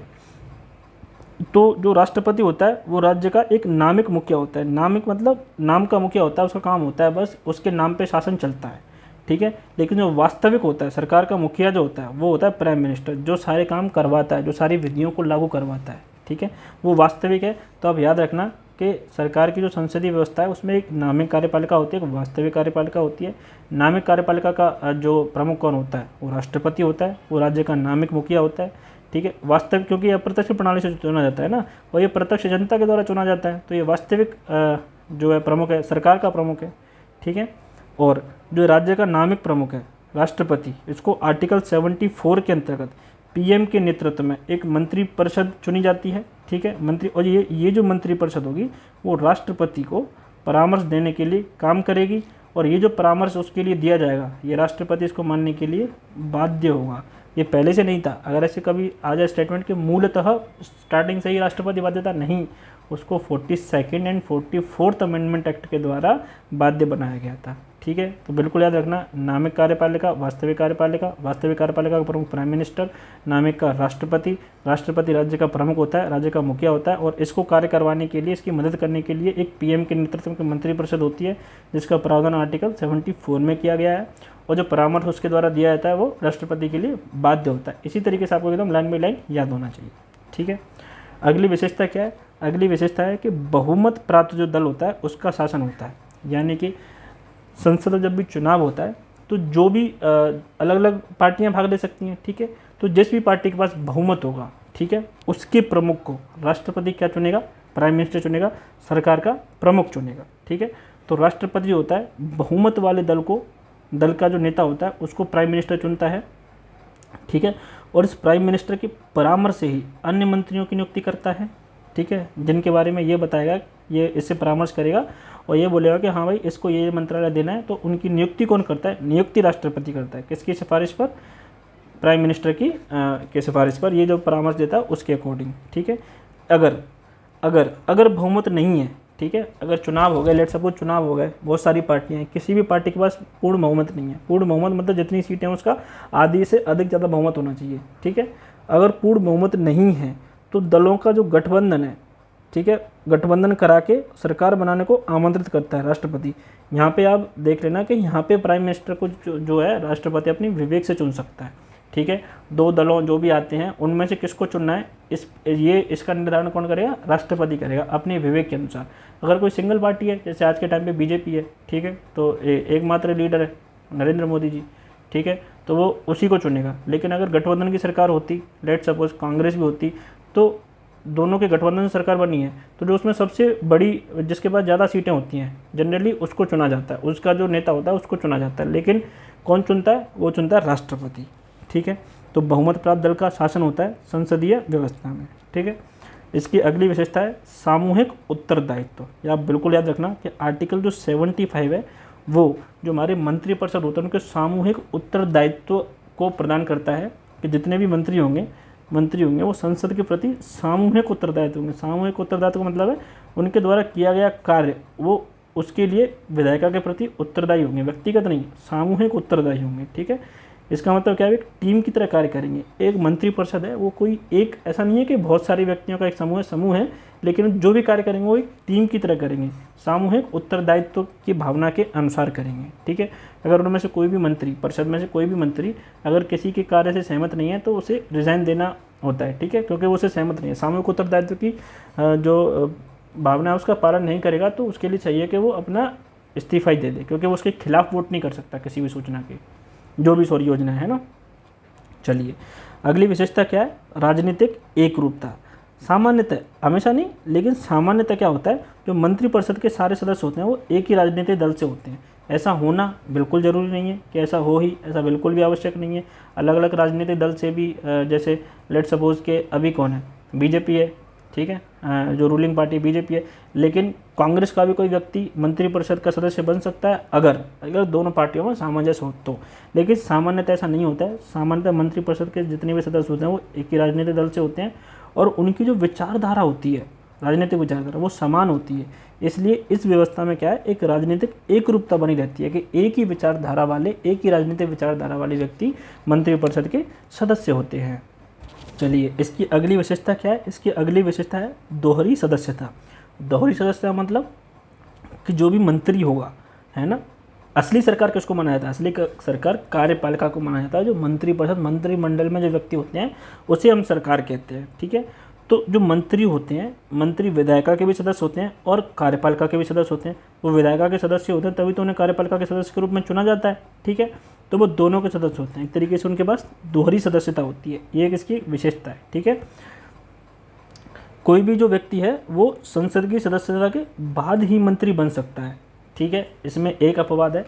तो जो राष्ट्रपति होता है वो राज्य का एक नामिक मुखिया होता है। नामिक मतलब नाम का मुखिया होता है, उसका काम होता है बस उसके नाम पे शासन चलता है। ठीक है, लेकिन जो वास्तविक होता है सरकार का मुखिया जो होता है वो होता है प्राइम मिनिस्टर, जो सारे काम करवाता है, जो सारी विधियों को लागू करवाता है। ठीक है, वो वास्तविक है। तो आप याद रखना कि सरकार की जो संसदीय व्यवस्था है उसमें एक नामिक कार्यपालिका होती है, एक वास्तविक कार्यपालिका होती है। नामिक कार्यपालिका का जो प्रमुख कौन होता है वो राष्ट्रपति होता है, वो राज्य का नामिक मुखिया होता है, ठीक है। वास्तविक क्योंकि ये अप्रत्यक्ष प्रणाली से चुना जाता है ना, और ये प्रत्यक्ष जनता के द्वारा चुना जाता है, तो ये वास्तविक जो है प्रमुख है, सरकार का प्रमुख है, ठीक है। और जो राज्य का नामिक प्रमुख है राष्ट्रपति, इसको आर्टिकल 74 के अंतर्गत पीएम के नेतृत्व में एक मंत्री परिषद चुनी जाती है, ठीक है। मंत्री, और ये जो मंत्री परिषद होगी वो राष्ट्रपति को परामर्श देने के लिए काम करेगी, और ये जो परामर्श उसके लिए दिया जाएगा ये राष्ट्रपति इसको मानने के लिए बाध्य होगा। ये पहले से नहीं था, अगर ऐसे कभी आ जाए स्टेटमेंट के मूलतः स्टार्टिंग से ही राष्ट्रपति बाध्यता नहीं, उसको 42nd and 44th amendment act के द्वारा बाध्य बनाया गया था, ठीक है। तो बिल्कुल याद रखना, नामिक कार्यपालिका, वास्तविक कार्यपालिका, वास्तविक कार्यपालिका का प्रमुख प्राइम मिनिस्टर, नामिक का राष्ट्रपति, राष्ट्रपति राज्य का प्रमुख होता है, राज्य का मुखिया होता है, और इसको कार्य करवाने के लिए, इसकी मदद करने के लिए एक पीएम के नेतृत्व की मंत्रिपरिषद होती है, जिसका प्रावधान आर्टिकल 74 में किया गया है, और जो परामर्श उसके द्वारा दिया जाता है वो राष्ट्रपति के लिए बाध्य होता है। इसी तरीके से आपको एकदम लाइन बाई लाइन याद होना चाहिए, ठीक है। अगली विशेषता क्या है? अगली विशेषता है कि बहुमत प्राप्त जो दल होता है उसका शासन होता है, यानी कि संसद में जब भी चुनाव होता है तो जो भी अलग अलग पार्टियां भाग ले सकती हैं, ठीक है। तो जिस भी पार्टी के पास बहुमत होगा, ठीक है, उसके प्रमुख को राष्ट्रपति क्या चुनेगा? प्राइम मिनिस्टर चुनेगा, सरकार का प्रमुख चुनेगा, ठीक है। तो राष्ट्रपति जो होता है बहुमत वाले दल का जो नेता होता है उसको प्राइम मिनिस्टर चुनता है, ठीक है। और इस प्राइम मिनिस्टर के परामर्श से ही अन्य मंत्रियों की नियुक्ति करता है, ठीक है, जिनके बारे में ये बताएगा, ये इससे परामर्श करेगा और ये बोलेगा कि हाँ भाई इसको ये मंत्रालय देना है। तो उनकी नियुक्ति कौन करता है? नियुक्ति राष्ट्रपति करता है। किसकी सिफारिश पर? प्राइम मिनिस्टर की सिफारिश पर, ये जो परामर्श देता है उसके अकॉर्डिंग, ठीक है। अगर बहुमत नहीं है, ठीक है, अगर चुनाव हो गए, लेट सपोज चुनाव हो गए, बहुत सारी पार्टियां हैं, किसी भी पार्टी के पास पूर्ण बहुमत नहीं है, पूर्ण बहुमत मतलब जितनी सीटें हैं उसका आधी से अधिक ज़्यादा बहुमत होना चाहिए, ठीक है। अगर पूर्ण बहुमत नहीं है तो दलों का जो गठबंधन है, ठीक है, गठबंधन करा के सरकार बनाने को आमंत्रित करता है राष्ट्रपति। यहाँ पे आप देख लेना कि यहाँ पे प्राइम मिनिस्टर को जो है राष्ट्रपति अपनी विवेक से चुन सकता है, ठीक है। दो दलों जो भी आते हैं उनमें से किसको चुनना है, इसका निर्धारण कौन करेगा? राष्ट्रपति करेगा अपने विवेक के अनुसार। अगर कोई सिंगल पार्टी है, जैसे आज के टाइम पे बीजेपी है, ठीक है, तो एकमात्र लीडर है नरेंद्र मोदी जी, ठीक है, तो वो उसी को चुनेगा। लेकिन अगर गठबंधन की सरकार होती, लेट सपोज कांग्रेस भी होती, तो दोनों के गठबंधन से सरकार बनी है तो जो उसमें सबसे बड़ी, जिसके पास ज़्यादा सीटें होती हैं, जनरली उसको चुना जाता है, उसका जो नेता होता है उसको चुना जाता है। लेकिन कौन चुनता है? वो चुनता है राष्ट्रपति, ठीक है। तो बहुमत प्राप्त दल का शासन होता है संसदीय व्यवस्था में, ठीक है। इसकी अगली विशेषता है सामूहिक उत्तरदायित्व। या आप बिल्कुल याद रखना कि आर्टिकल जो 75 है वो जो हमारे मंत्रिपरिषद होते हैं उनके सामूहिक उत्तरदायित्व को प्रदान करता है कि जितने भी मंत्री होंगे वो संसद के प्रति सामूहिक उत्तरदायित्व होंगे। सामूहिक उत्तरदायित्व का मतलब है उनके द्वारा किया गया कार्य वो उसके लिए विधायिका के प्रति उत्तरदायी होंगे, व्यक्तिगत नहीं, सामूहिक उत्तरदायी होंगे, ठीक है। इसका मतलब क्या है? एक टीम की तरह कार्य करेंगे। एक मंत्रिपरिषद है वो कोई एक ऐसा नहीं है कि बहुत सारे व्यक्तियों का एक समूह है, लेकिन जो भी कार्य करेंगे वो एक टीम की तरह करेंगे, सामूहिक उत्तरदायित्व की भावना के अनुसार करेंगे, ठीक है। अगर उनमें से कोई भी मंत्री, परिषद में से कोई भी मंत्री अगर किसी के कार्य से सहमत नहीं है तो उसे रिजाइन देना होता है, ठीक है, क्योंकि वो उससे सहमत नहीं है। सामूहिक उत्तरदायित्व की जो भावना है उसका पालन नहीं करेगा तो उसके लिए चाहिए कि वो अपना इस्तीफा ही दे दे, क्योंकि वो उसके खिलाफ वोट नहीं कर सकता किसी भी सूचना के, जो भी योजना है ना। चलिए अगली विशेषता क्या है? राजनीतिक एकरूपता। सामान्यतः, हमेशा नहीं लेकिन सामान्यतः क्या होता है, जो मंत्रिपरिषद के सारे सदस्य होते हैं वो एक ही राजनीतिक दल से होते हैं। ऐसा होना बिल्कुल ज़रूरी नहीं है कि ऐसा हो ही, ऐसा बिल्कुल भी आवश्यक नहीं है। अलग अलग राजनीतिक दल से भी, जैसे लेट सपोज के अभी कौन है, बीजेपी है, ठीक है, जो रूलिंग पार्टी बीजेपी है, लेकिन कांग्रेस का भी कोई व्यक्ति मंत्रिपरिषद का सदस्य बन सकता है अगर दोनों पार्टियों में सामंजस्य हो तो। लेकिन सामान्यतः ऐसा नहीं होता है। सामान्यतः मंत्रिपरिषद के जितने भी सदस्य होते हैं वो एक ही राजनीतिक दल से होते हैं और उनकी जो विचारधारा होती है, राजनीतिक विचारधारा, वो समान होती है। इसलिए इस व्यवस्था में क्या है, एक राजनीतिक एकरूपता बनी रहती है कि एक ही विचारधारा वाले, एक ही राजनीतिक विचारधारा वाले व्यक्ति मंत्रिपरिषद के सदस्य होते हैं। चलिए इसकी अगली विशेषता क्या है? इसकी अगली विशेषता है दोहरी सदस्यता। दोहरी सदस्यता मतलब कि जो भी मंत्री होगा, है ना, असली सरकार किसको माना जाता है? असली सरकार कार्यपालिका को माना जाता है। जो मंत्रिपरिषद, मंत्रिमंडल में जो व्यक्ति होते हैं उसे हम सरकार कहते हैं, ठीक है। तो जो मंत्री होते हैं, मंत्री विधायिका के भी सदस्य होते हैं और कार्यपालिका के भी सदस्य होते हैं। वो विधायिका के सदस्य होते हैं तभी तो उन्हें कार्यपालिका के सदस्य के रूप में चुना जाता है, ठीक है। तो वो दोनों के सदस्य होते हैं, एक तरीके से उनके पास दोहरी सदस्यता होती है, ये एक इसकी विशेषता है, ठीक है। कोई भी जो व्यक्ति है वो संसद की सदस्यता के बाद ही मंत्री बन सकता है, ठीक है। इसमें एक अपवाद है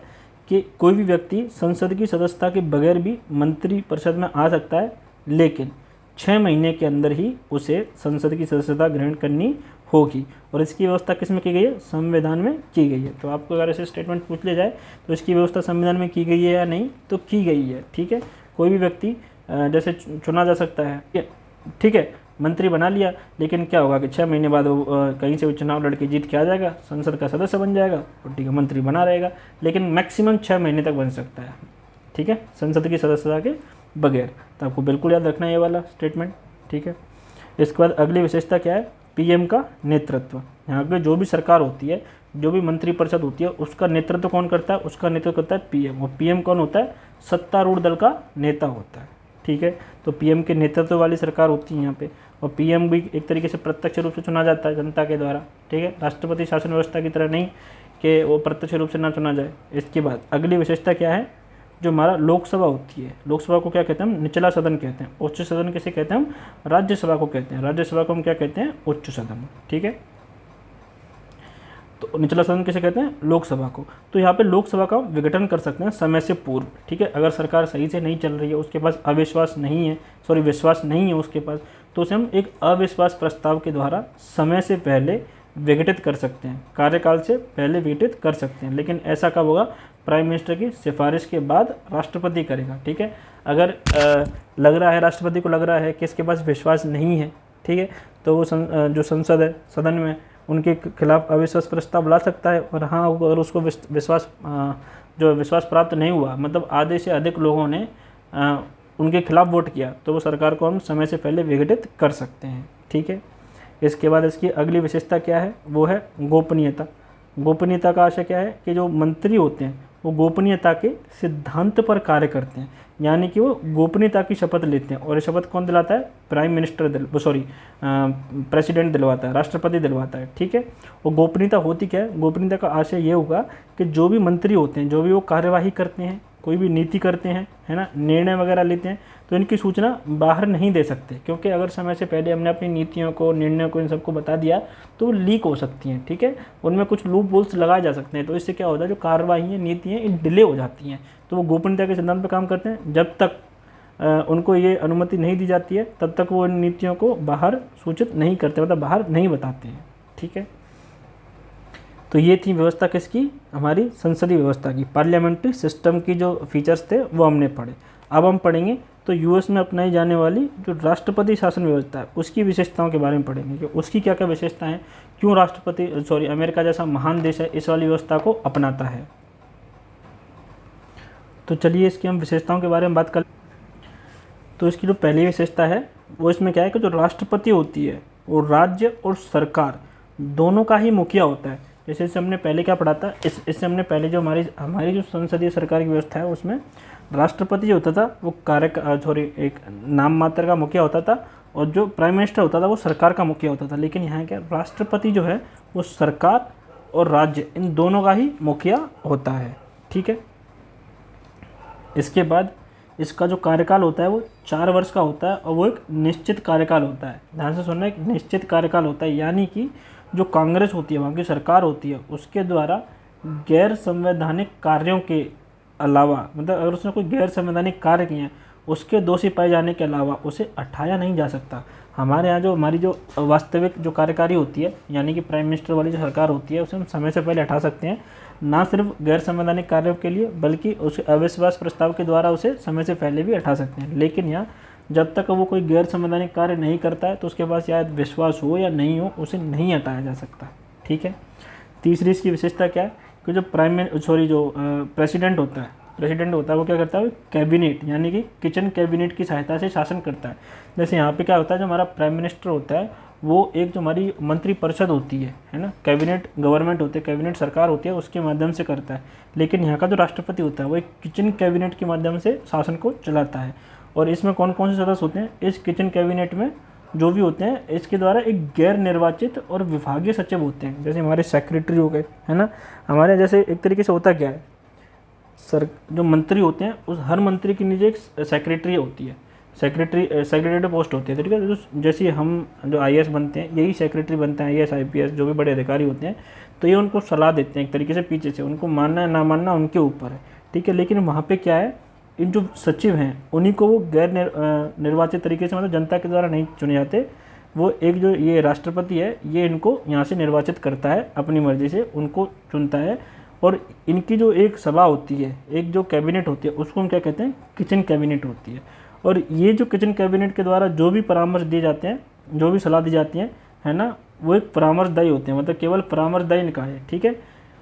कि कोई भी व्यक्ति संसद की सदस्यता के बगैर भी मंत्री परिषद में आ सकता है, लेकिन 6 महीने के अंदर ही उसे संसद की सदस्यता ग्रहण करनी होगी। और इसकी व्यवस्था किस में की गई है? संविधान में की गई है। तो आपको अगर ऐसे स्टेटमेंट पूछ लिया जाए तो इसकी व्यवस्था संविधान में की गई है या नहीं, तो की गई है, ठीक है। कोई भी व्यक्ति जैसे चुना जा सकता है, ठीक है, मंत्री बना लिया, लेकिन क्या होगा कि 6 महीने बाद वो कहीं से वो चुनाव लड़के जीत के आ जाएगा, संसद का सदस्य बन जाएगा और ठीक है मंत्री बना रहेगा, लेकिन मैक्सिमम 6 महीने तक बन सकता है, ठीक है, संसद की सदस्यता के बगैर। तो आपको बिल्कुल याद रखना है ये वाला स्टेटमेंट, ठीक है। इसके बाद अगली विशेषता क्या है? पीएम का नेतृत्व। यहाँ पे जो भी सरकार होती है, जो भी मंत्रिपरिषद होती है, उसका नेतृत्व कौन करता है? उसका नेतृत्व करता है पीएम। और पीएम कौन होता है? सत्तारूढ़ दल का नेता होता है, ठीक है। तो पीएम के नेतृत्व वाली सरकार होती है यहाँ पे। और पीएम भी एक तरीके से प्रत्यक्ष रूप से चुना जाता है जनता के द्वारा, ठीक है, राष्ट्रपति शासन व्यवस्था की तरह नहीं कि वो प्रत्यक्ष रूप से ना चुना जाए। इसके बाद अगली विशेषता क्या है? जो हमारा लोकसभा होती है, लोकसभा को क्या कहते हैं हम? निचला सदन कहते हैं। उच्च सदन किसे कहते हैं हम? राज्यसभा को कहते हैं। राज्यसभा को हम क्या कहते हैं? उच्च सदन, ठीक है। तो निचला सदन किसे कहते हैं? लोकसभा को। तो यहाँ पे लोकसभा का विघटन कर सकते हैं समय से पूर्व, ठीक है। अगर सरकार सही से नहीं चल रही है, उसके पास विश्वास नहीं है उसके पास, तो उसे हम एक अविश्वास प्रस्ताव के द्वारा समय से पहले विघटित कर सकते हैं, कार्यकाल से पहले विघटित कर सकते हैं। लेकिन ऐसा कब होगा? प्राइम मिनिस्टर की सिफारिश के बाद राष्ट्रपति करेगा, ठीक है। अगर लग रहा है, राष्ट्रपति को लग रहा है कि इसके पास विश्वास नहीं है, ठीक है, तो वो जो संसद है, सदन में उनके खिलाफ अविश्वास प्रस्ताव ला सकता है। और हाँ, अगर उसको विश्वास प्राप्त नहीं हुआ, मतलब आधे से अधिक लोगों ने उनके खिलाफ वोट किया, तो वो सरकार को हम समय से पहले विघटित कर सकते हैं, ठीक है। इसके बाद इसकी अगली विशेषता क्या है? वो है गोपनीयता। गोपनीयता का आशय क्या है? कि जो मंत्री होते हैं वो गोपनीयता के सिद्धांत पर कार्य करते हैं, यानी कि वो गोपनीयता की शपथ लेते हैं। और ये शपथ कौन दिलाता है? प्राइम मिनिस्टर प्रेसिडेंट दिलवाता है, राष्ट्रपति दिलवाता है, ठीक है। और गोपनीयता होती क्या है? गोपनीयता का आशय ये होगा कि जो भी मंत्री होते हैं, जो भी वो कार्यवाही करते हैं, कोई भी नीति करते हैं, है ना, निर्णय वगैरह लेते हैं, तो इनकी सूचना बाहर नहीं दे सकते, क्योंकि अगर समय से पहले हमने अपनी नीतियों को, निर्णयों को, इन सबको बता दिया तो वो लीक हो सकती हैं, ठीक है। उनमें कुछ लूप होल्स लगाए जा सकते हैं, तो इससे क्या होता है? जो कार्रवाई है, नीति हैं, ये डिले हो जाती हैं। तो वो गोपनीयता के सिद्धांत पर काम करते हैं। जब तक उनको ये अनुमति नहीं दी जाती है, तब तक वो इन नीतियों को बाहर सूचित नहीं करते, मतलब बाहर नहीं बताते हैं, ठीक है। तो ये थी व्यवस्था किसकी? हमारी संसदीय व्यवस्था की। पार्लियामेंट्री सिस्टम की जो फीचर्स थे वो हमने पढ़े। अब हम पढ़ेंगे तो यूएस में अपनाई जाने वाली जो राष्ट्रपति शासन व्यवस्था है उसकी विशेषताओं के बारे में पढ़ेंगे कि उसकी क्या क्या विशेषताएं हैं, क्यों अमेरिका जैसा महान देश है इस वाली व्यवस्था को अपनाता है। तो चलिए इसकी हम विशेषताओं के बारे में बात कर। तो इसकी जो पहली विशेषता है वो इसमें क्या है कि जो राष्ट्रपति होती है वो राज्य और सरकार दोनों का ही मुखिया होता है। जैसे इससे हमने पहले क्या पढ़ा था, इससे हमने पहले जो हमारी जो संसदीय सरकार की व्यवस्था है उसमें राष्ट्रपति जो होता था वो एक नाम मात्र का मुखिया होता था, और जो प्राइम मिनिस्टर होता था वो सरकार का मुखिया होता था। लेकिन यहाँ क्या, राष्ट्रपति जो है वो सरकार और राज्य इन दोनों का ही मुखिया होता है, ठीक है। इसके बाद इसका जो कार्यकाल होता है वो 4 वर्ष का होता है, और वो एक निश्चित कार्यकाल होता है। ध्यान से सुनना, एक निश्चित कार्यकाल होता है, यानी कि जो कांग्रेस होती है, वहाँ की सरकार होती है, उसके द्वारा गैर संवैधानिक कार्यों के अलावा, मतलब अगर उसने कोई गैर संवैधानिक कार्य किए हैं उसके दोषी पाए जाने के अलावा उसे हटाया नहीं जा सकता। हमारे यहाँ हमारी जो वास्तविक जो कार्यकारी होती है, यानी कि प्राइम मिनिस्टर वाली जो सरकार होती है, उसे हम समय से पहले हटा सकते हैं, ना सिर्फ गैर संवैधानिक कार्यों के लिए बल्कि उसे अविश्वास प्रस्ताव के द्वारा उसे समय से पहले भी हटा सकते हैं। लेकिन यहाँ जब तक वो कोई गैर संवैधानिक कार्य नहीं करता है तो उसके पास या विश्वास हो या नहीं हो, उसे नहीं हटाया जा सकता, ठीक है। तीसरी इसकी विशेषता क्या है कि जो प्रेसिडेंट होता है वो क्या करता है? कैबिनेट यानी कि किचन कैबिनेट की सहायता से शासन करता है। जैसे यहाँ पे क्या होता है, जो हमारा प्राइम मिनिस्टर होता है वो एक जो हमारी मंत्रिपरिषद होती है ना, कैबिनेट गवर्नमेंट होती है, कैबिनेट सरकार होती है, उसके माध्यम से करता है। लेकिन यहाँ का जो राष्ट्रपति होता है वो एक किचन कैबिनेट के माध्यम से शासन को चलाता है। और इसमें कौन कौन से सदस्य होते हैं? इस किचन कैबिनेट में जो भी होते हैं इसके द्वारा एक गैर निर्वाचित और विभागीय सचिव होते हैं, जैसे हमारे सेक्रेटरी हो गए, है ना। हमारे जैसे एक तरीके से होता क्या है, सर जो मंत्री होते हैं उस हर मंत्री के नीचे एक सेक्रेटरी होती है, सेक्रेटरी पोस्ट होती है, ठीक है। जैसे हम जो आईएएस बनते हैं यही सेक्रेटरी बनते हैं, आईएएस आईपीएस जो भी बड़े अधिकारी होते हैं, तो ये उनको सलाह देते हैं एक तरीके से पीछे से, उनको मानना है ना मानना उनके ऊपर है, ठीक है। लेकिन वहाँ पे क्या है, इन जो सचिव हैं उन्हीं को वो गैर निर्वाचित तरीके से, मतलब जनता के द्वारा नहीं चुने जाते, वो एक जो ये राष्ट्रपति है ये इनको यहाँ से निर्वाचित करता है, अपनी मर्जी से उनको चुनता है। और इनकी जो एक सभा होती है, एक जो कैबिनेट होती है, उसको हम क्या कहते हैं, किचन कैबिनेट होती है। और ये जो किचन कैबिनेट के द्वारा जो भी परामर्श दिए जाते हैं, जो भी सलाह दी जाती है ना, वो एक परामर्शदायी होते हैं, मतलब केवल परामर्शदायी निकाय है, ठीक है।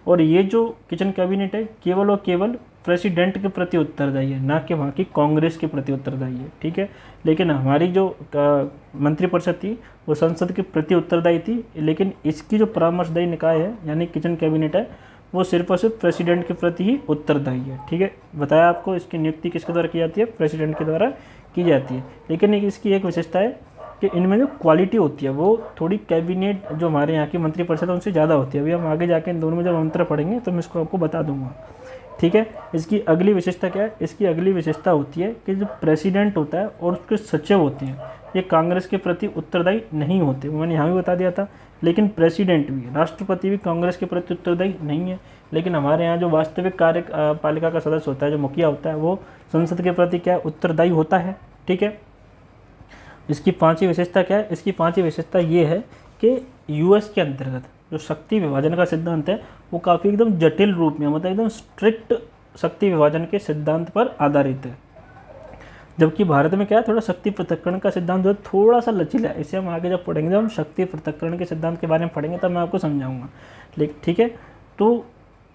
और ये जो किचन कैबिनेट है केवल और केवल प्रेसिडेंट के प्रति उत्तरदायी है, ना कि वहाँ की कांग्रेस के प्रति उत्तरदायी है, ठीक है। लेकिन हमारी जो मंत्रिपरिषद थी वो संसद के प्रति उत्तरदायी थी, लेकिन इसकी जो परामर्शदायी निकाय है यानी किचन कैबिनेट है वो सिर्फ और सिर्फ प्रेसिडेंट के प्रति ही उत्तरदायी है, ठीक है। बताया आपको इसकी नियुक्ति किसके द्वारा की जाती है, प्रेसिडेंट के द्वारा की जाती है। लेकिन इसकी एक विशेषता है कि इनमें जो क्वालिटी होती है वो थोड़ी कैबिनेट जो हमारे यहाँ की मंत्रिपरिषद है उनसे ज़्यादा होती है। अभी हम आगे जाके इन दोनों में जब अंतर पढ़ेंगे तो मैं इसको आपको बता दूंगा, ठीक है। इसकी अगली विशेषता क्या है, इसकी अगली विशेषता होती है कि जो प्रेसिडेंट होता है और उसके सचिव होते हैं ये कांग्रेस के प्रति उत्तरदायी नहीं होते, मैंने यहाँ भी बता दिया था। लेकिन प्रेसिडेंट भी, राष्ट्रपति भी कांग्रेस के प्रति उत्तरदायी नहीं है। लेकिन हमारे यहाँ जो वास्तविक कार्यपालिका का सदस्य होता है, जो मुखिया होता है, वो संसद के प्रति क्या उत्तरदायी होता है, ठीक है। इसकी पांचवी विशेषता क्या है, इसकी पांचवी विशेषता ये है कि यूएस के अंतर्गत जो शक्ति विभाजन का सिद्धांत है वो काफ़ी एकदम जटिल रूप में, मतलब एकदम स्ट्रिक्ट शक्ति विभाजन के सिद्धांत पर आधारित है। जबकि भारत में क्या है, थोड़ा शक्ति पृथक्करण का सिद्धांत जो है थोड़ा सा लचीला है। इसे हम आगे जब पढ़ेंगे, जब हम शक्ति पृथक्करण के सिद्धांत के बारे में पढ़ेंगे तब मैं आपको समझाऊंगा, लेकिन ठीक है। तो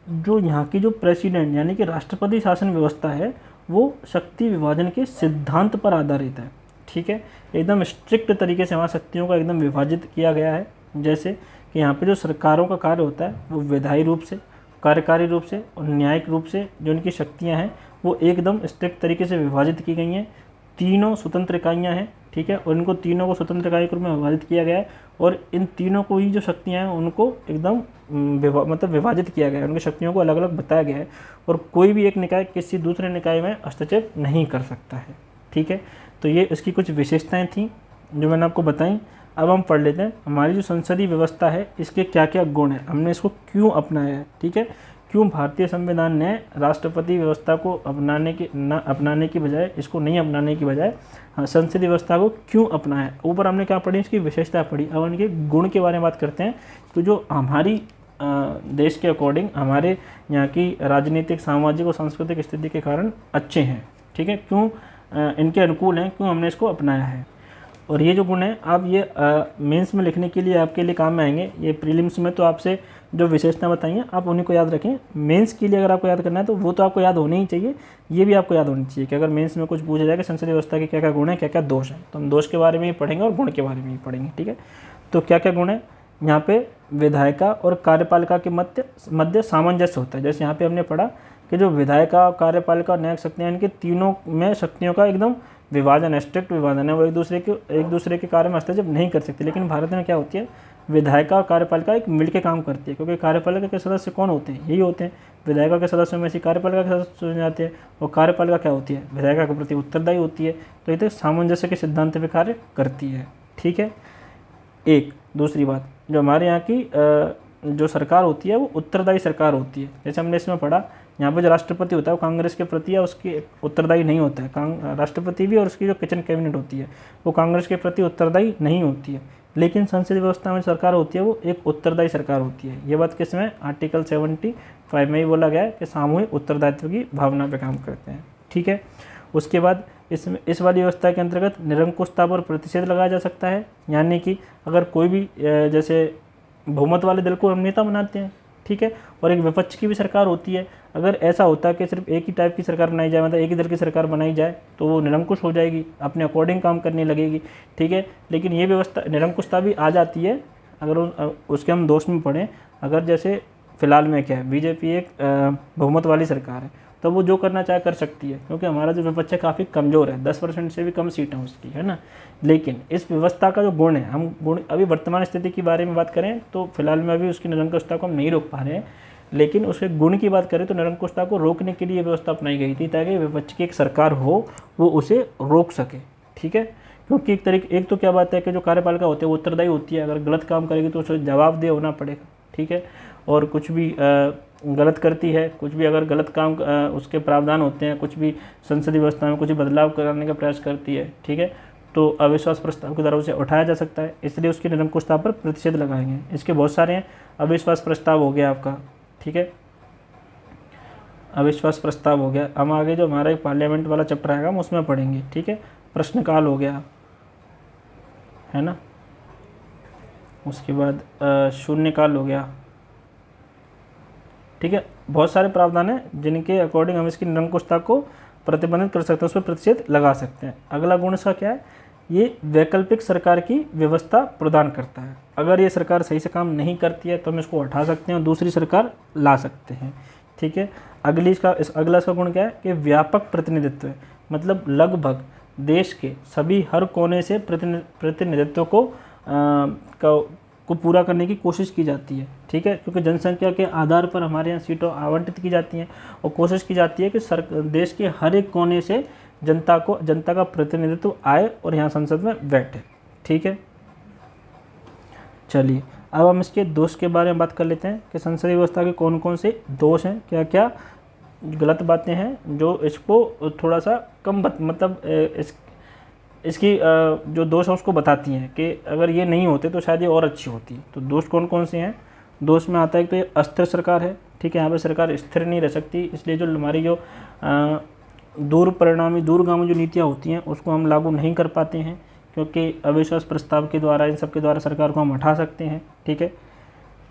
जो यहाँ की जो प्रेसिडेंट यानी कि राष्ट्रपति शासन व्यवस्था है वो शक्ति विभाजन के सिद्धांत पर आधारित है, ठीक है। एकदम स्ट्रिक्ट तरीके से वहाँ शक्तियों का एकदम विभाजित किया गया है। जैसे कि यहाँ पे जो सरकारों का कार्य होता है वो विधायी रूप से, कार्यकारी रूप से और न्यायिक रूप से जो इनकी शक्तियाँ हैं वो एकदम स्ट्रिक्ट तरीके से विभाजित की गई हैं। तीनों स्वतंत्र इकाइयाँ हैं, ठीक है, और इनको तीनों को स्वतंत्र इकाई के रूप में विभाजित किया गया है। और इन तीनों को ही जो शक्तियाँ हैं उनको एकदम मतलब विभाजित किया गया है, उनकी शक्तियों को अलग अलग बताया गया है। और कोई भी एक निकाय किसी दूसरे निकाय में हस्तक्षेप नहीं कर सकता है, ठीक है। तो ये इसकी कुछ विशेषताएं थी जो मैंने आपको बताई। अब हम पढ़ लेते हैं हमारी जो संसदीय व्यवस्था है इसके क्या क्या गुण हैं, हमने इसको क्यों अपनाया है, ठीक है। क्यों भारतीय संविधान ने राष्ट्रपति व्यवस्था को अपनाने की बजाय, इसको नहीं अपनाने की बजाय संसदीय व्यवस्था को क्यों अपनाया। ऊपर हमने क्या पढ़ी, इसकी विशेषता पढ़ी। अब इनके गुण के बारे में बात करते हैं। तो जो हमारी देश के अकॉर्डिंग हमारे यहाँ की राजनीतिक, सामाजिक और सांस्कृतिक स्थिति के कारण अच्छे हैं, ठीक है, क्यों इनके अनुकूल हैं, क्यों हमने इसको अपनाया है। और ये जो गुण है आप ये मेंस में लिखने के लिए आपके लिए काम में आएंगे। ये प्रीलिम्स में तो आपसे जो विशेषता बताई हैं आप उन्हीं को याद रखें। मेंस के लिए अगर आपको याद करना है तो वो तो आपको याद होने ही चाहिए, ये भी आपको याद होनी चाहिए कि अगर मेंस में कुछ पूछा जाए कि संसदीय व्यवस्था के क्या क्या गुण है, क्या क्या दोष हैं, तो हम दोष के बारे में ही पढ़ेंगे और गुण के बारे में ही पढ़ेंगे, ठीक है। तो क्या क्या गुण है, यहाँ पे विधायिका और कार्यपालिका के मध्य सामंजस्य होता है। जैसे यहाँ पे हमने पढ़ा कि जो विधायिका, कार्यपालिका और न्यायिक शक्तियाँ, इनके तीनों में शक्तियों का एकदम विभाजन है, स्ट्रिक्ट विभाजन है, वो एक दूसरे के कार्य में हस्तक्षेप नहीं कर सकते। लेकिन भारत में क्या होती है, विधायिका और कार्यपालिका एक मिलकर काम करती है, क्योंकि कार्यपालिका के सदस्य कौन होते हैं, यही होते हैं। विधायिका के सदस्यों में से कार्यपालिका के सदस्य चुने जाते हैं, और कार्यपालिका क्या होती है, विधायिका के प्रति उत्तरदायी होती है। तो ये तो सामंजस्य के सिद्धांत पे कार्य करती है, ठीक है। एक दूसरी बात, जो हमारे यहाँ की जो सरकार होती है वो उत्तरदायी सरकार होती है। जैसे हमने इसमें पढ़ा, यहाँ पे जो राष्ट्रपति होता है वो कांग्रेस के प्रति या उसके उत्तरदायी नहीं होता है। राष्ट्रपति भी और उसकी जो किचन कैबिनेट होती है वो कांग्रेस के प्रति उत्तरदायी नहीं होती है। लेकिन संसदीय व्यवस्था में सरकार होती है वो एक उत्तरदायी सरकार होती है। ये बात किसमें, आर्टिकल 75 में ही बोला गया है कि सामूहिक उत्तरदायित्व की भावना पे काम करते हैं, ठीक है। उसके बाद इस वाली व्यवस्था के अंतर्गत निरंकुशता पर प्रतिषेध लगाया जा सकता है। यानी कि अगर कोई भी जैसे बहुमत वाले दल को हम नेता बनाते हैं, ठीक है, और एक विपक्ष की भी सरकार होती है, अगर ऐसा होता है कि सिर्फ एक ही टाइप की सरकार बनाई जाए, मतलब एक ही दल की सरकार बनाई जाए, तो वो निरंकुश हो जाएगी, अपने अकॉर्डिंग काम करने लगेगी, ठीक है। लेकिन ये व्यवस्था निरंकुशता भी आ जाती है अगर उसके हम दोष में पढ़ें। अगर जैसे फिलहाल में क्या है, बीजेपी एक बहुमत वाली सरकार है, तो वो जो करना चाहे कर सकती है, क्योंकि हमारा जो विपक्ष है काफ़ी कमज़ोर है, 10% से भी कम सीट है उसकी, है ना। लेकिन इस व्यवस्था का जो गुण है, हम गुण अभी वर्तमान स्थिति के बारे में बात करें तो फिलहाल में अभी उसकी निरंकुशता को हम नहीं रोक पा रहे हैं, लेकिन उसके गुण की बात करें तो निरंकुशता को रोकने के लिए व्यवस्था अपनाई गई थी, ताकि विपक्ष की एक सरकार हो वो उसे रोक सके, ठीक है। क्योंकि एक तो क्या बात है कि जो कार्यपालिका होती है वो उत्तरदायी होती है, अगर गलत काम करेगी तो उसे जवाबदेह होना पड़ेगा, ठीक है। और कुछ भी गलत करती है, कुछ भी अगर गलत काम उसके प्रावधान होते हैं, कुछ भी संसदीय व्यवस्था में कुछ भी बदलाव कराने का प्रयास करती है, ठीक है, तो अविश्वास प्रस्ताव के द्वारा उसे उठाया जा सकता है, इसलिए उसकी निरंकुशता पर प्रतिषेध लगाएंगे। इसके बहुत सारे हैं, अविश्वास प्रस्ताव हो गया आपका, ठीक है, अविश्वास प्रस्ताव हो गया। हम आगे जो हमारा एक पार्लियामेंट वाला चैप्टर आएगा हम उसमें पढ़ेंगे, ठीक है। प्रश्नकाल हो गया, है ना, उसके बाद शून्यकाल हो गया, ठीक है। बहुत सारे प्रावधान हैं जिनके अकॉर्डिंग हम इसकी निरंकुशता को प्रतिबंधित कर सकते हैं, उस पर प्रतिषेध लगा सकते हैं। अगला गुण इसका क्या है, ये वैकल्पिक सरकार की व्यवस्था प्रदान करता है। अगर ये सरकार सही से काम नहीं करती है तो हम इसको हटा सकते हैं और दूसरी सरकार ला सकते हैं, ठीक है। अगला इसका गुण क्या है कि व्यापक प्रतिनिधित्व है, मतलब लगभग देश के सभी हर कोने से प्रतिनिधित्व को पूरा करने की कोशिश की जाती है, ठीक है। क्योंकि जनसंख्या के आधार पर हमारे यहाँ सीटें आवंटित की जाती हैं और कोशिश की जाती है कि देश के हर एक कोने से जनता का प्रतिनिधित्व आए और यहाँ संसद में बैठे, ठीक है। चलिए अब हम इसके दोष के बारे में बात कर लेते हैं कि संसदीय व्यवस्था के कौन कौन से दोष हैं, क्या क्या गलत बातें हैं जो इसको थोड़ा सा कम मतलब इसकी जो दोष है उसको बताती हैं कि अगर ये नहीं होते तो शायद ये और अच्छी होती। तो दोष कौन कौन से हैं, दोष में आता है तो ये अस्थिर सरकार है, ठीक है। यहाँ पे सरकार स्थिर नहीं रह सकती, इसलिए जो हमारी जो दूरगामी जो नीतियाँ होती हैं उसको हम लागू नहीं कर पाते हैं, क्योंकि अविश्वास प्रस्ताव के द्वारा, इन सब के द्वारा सरकार को हम हटा सकते हैं, ठीक है।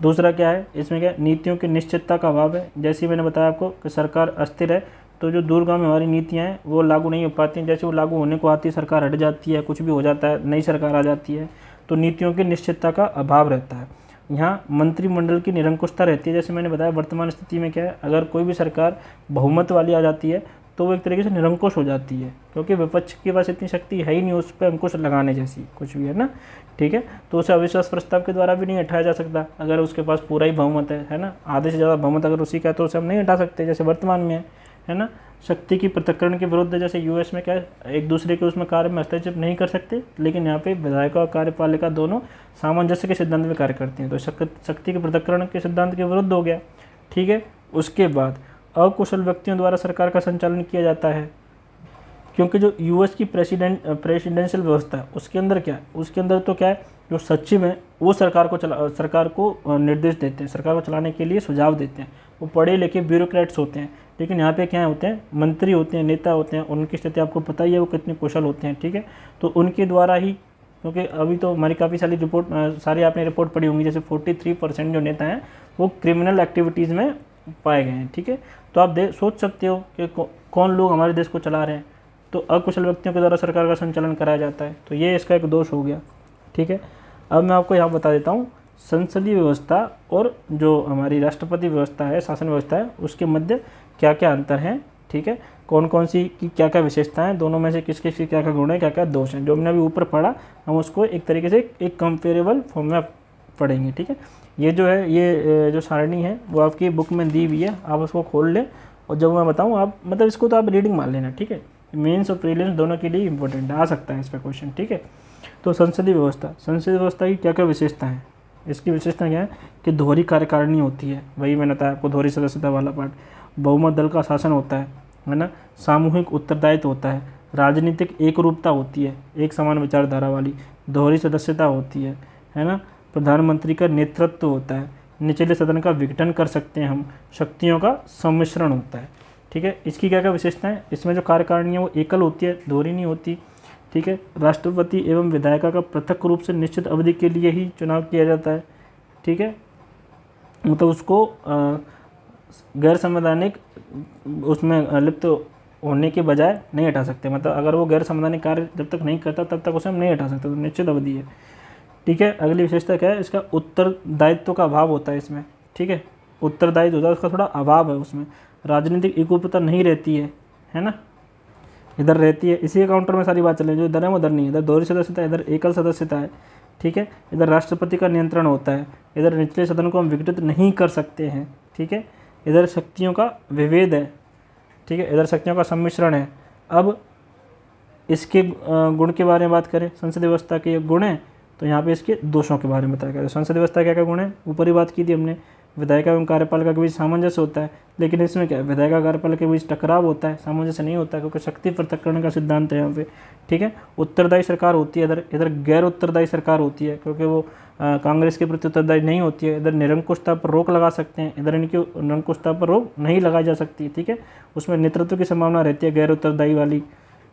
दूसरा क्या है, इसमें क्या नीतियों की निश्चितता का अभाव है। जैसे मैंने बताया आपको कि सरकार अस्थिर है तो जो दूरगामी हमारी नीतियाँ हैं वो लागू नहीं हो पाती हैं, जैसे वो लागू होने को आती है सरकार हट जाती है, कुछ भी हो जाता है, नई सरकार आ जाती है, तो नीतियों की निश्चितता का अभाव रहता है। यहाँ मंत्रिमंडल की निरंकुशता रहती है। जैसे मैंने बताया वर्तमान स्थिति में क्या है, अगर कोई भी सरकार बहुमत वाली आ जाती है तो वो एक तरीके से निरंकुश हो जाती है, क्योंकि विपक्ष के पास इतनी शक्ति है ही नहीं उस पर अंकुश लगाने जैसी कुछ भी, है ना, ठीक है। तो उसे अविश्वास प्रस्ताव के द्वारा भी नहीं हटाया जा सकता अगर उसके पास पूरा ही बहुमत है ना, आधे से ज़्यादा बहुमत अगर उसी का है तो उसे हम नहीं हटा सकते जैसे वर्तमान में है ना। शक्ति की पृथक्करण के विरुद्ध, जैसे यूएस में क्या है, एक दूसरे के उसमें कार्य में हस्तक्षेप नहीं कर सकते, लेकिन यहाँ पे विधायिका और कार्यपालिका दोनों सामंजस्य के सिद्धांत में कार्य करती हैं, तो शक्ति के पृथक्करण के सिद्धांत के विरुद्ध हो गया, ठीक है। उसके बाद अकुशल व्यक्तियों द्वारा सरकार का संचालन किया जाता है, क्योंकि जो यूएस की प्रेसिडेंशियल व्यवस्था है उसके अंदर क्या है, उसके अंदर तो क्या है, जो सचिव हैं वो सरकार को निर्देश देते हैं, सरकार को चलाने के लिए सुझाव देते हैं, वो पढ़े लिखे ब्यूरोक्रेट्स होते हैं। लेकिन यहाँ पे क्या होते हैं, मंत्री होते हैं, नेता होते हैं, उनकी स्थिति आपको पता ही है वो कितने कुशल होते हैं, ठीक है। तो उनके द्वारा ही, क्योंकि अभी तो हमारी काफ़ी सारी आपने रिपोर्ट पढ़ी होंगी, जैसे 43% जो नेता हैं वो क्रिमिनल एक्टिविटीज़ में पाए गए हैं, ठीक है। तो आप सोच सकते हो कि कौन लोग हमारे देश को चला रहे हैं, तो अकुशल व्यक्तियों के द्वारा सरकार का संचालन कराया जाता है, तो ये इसका एक दोष हो गया, ठीक है। अब मैं आपको यहाँ बता देता हूँ संसदीय व्यवस्था और जो हमारी राष्ट्रपति व्यवस्था है, शासन व्यवस्था है, उसके मध्य क्या क्या अंतर हैं, ठीक है, कौन कौन सी की क्या क्या विशेषताएं, दोनों में से किस किस की क्या क्या गुण है, क्या क्या दोष हैं, जो हमने अभी ऊपर पढ़ा हम उसको एक तरीके से एक कंपेरेबल फॉर्म में पढ़ेंगे, ठीक है। ये जो है, ये जो सारणी है वो आपकी बुक में दी हुई है, आप उसको खोल लें और जब मैं बताऊँ आप मतलब इसको तो आप रीडिंग मान लेना, ठीक है। मेंस और प्रीलिम्स दोनों के लिए इंपॉर्टेंट आ सकता है इस पर क्वेश्चन, ठीक है। तो संसदीय व्यवस्था की क्या क्या विशेषता है, इसकी विशेषता क्या है कि दोहरी कार्यकारिणी होती है, वही मैंने बताया आपको, दोहरी सदस्यता वाला पार्ट, बहुमत दल का शासन होता है ना, सामूहिक उत्तरदायित्व होता है, राजनीतिक एक रूपता होती है, एक समान विचारधारा वाली, दोहरी सदस्यता होती है ना, प्रधानमंत्री का नेतृत्व होता है, निचले सदन का विघटन कर सकते हैं हम, शक्तियों का सम्मिश्रण होता है, ठीक है। इसकी क्या क्या विशेषता है, इसमें जो कार्यकारिणी है वो एकल होती है, दोहरी नहीं होती, ठीक है। राष्ट्रपति एवं विधायिका का पृथक रूप से निश्चित अवधि के लिए ही चुनाव किया जाता है, ठीक है, मतलब उसको गैर संवैधानिक उसमें लिप्त होने के बजाय नहीं हटा सकते, मतलब अगर वो गैर संवैधानिक कार्य जब तक नहीं करता तब तक उसे हम नहीं हटा सकते, तो निश्चित अवधि है, ठीक है। अगली विशेषता क्या है, इसका उत्तरदायित्व का अभाव होता है इसमें, ठीक है, उत्तरदायित्व होता है उसका थोड़ा अभाव है, उसमें राजनीतिक एकरूपता नहीं रहती है ना। इधर रहती है, इसी काउंटर में सारी बात चल रही है, जो इधर है वो उधर नहीं है। इधर दोहरी सदस्यता है, इधर एकल सदस्यता है, ठीक है। इधर राष्ट्रपति का नियंत्रण होता है, इधर निचले सदन को हम विघटित नहीं कर सकते हैं, ठीक है। इधर शक्तियों का विभेद है, ठीक है, इधर शक्तियों का सम्मिश्रण है। अब इसके गुण के बारे में बात करें, संसदीय व्यवस्था के ये गुण हैं, तो यहाँ पे इसके दोषों के बारे में बताया गया। संसदीय व्यवस्था क्या क्या गुण है, ऊपर ही बात की थी हमने। विधायिका एवं कार्यपालिका के बीच सामंजस्य होता है, लेकिन इसमें क्या है, विधायिका कार्यपालिका के बीच टकराव होता है, सामंजस्य नहीं होता, क्योंकि शक्ति पृथक्करण का सिद्धांत है यहाँ पे, ठीक है। उत्तरदायी सरकार होती है, इधर गैर उत्तरदायी सरकार होती है, क्योंकि वो कांग्रेस के प्रति उत्तरदायी नहीं होती है। इधर निरंकुशता पर रोक लगा सकते हैं, इधर इनकी निरंकुशता पर रोक नहीं लगाई जा सकती, ठीक है। उसमें नेतृत्व की संभावना रहती है गैर उत्तरदायी वाली,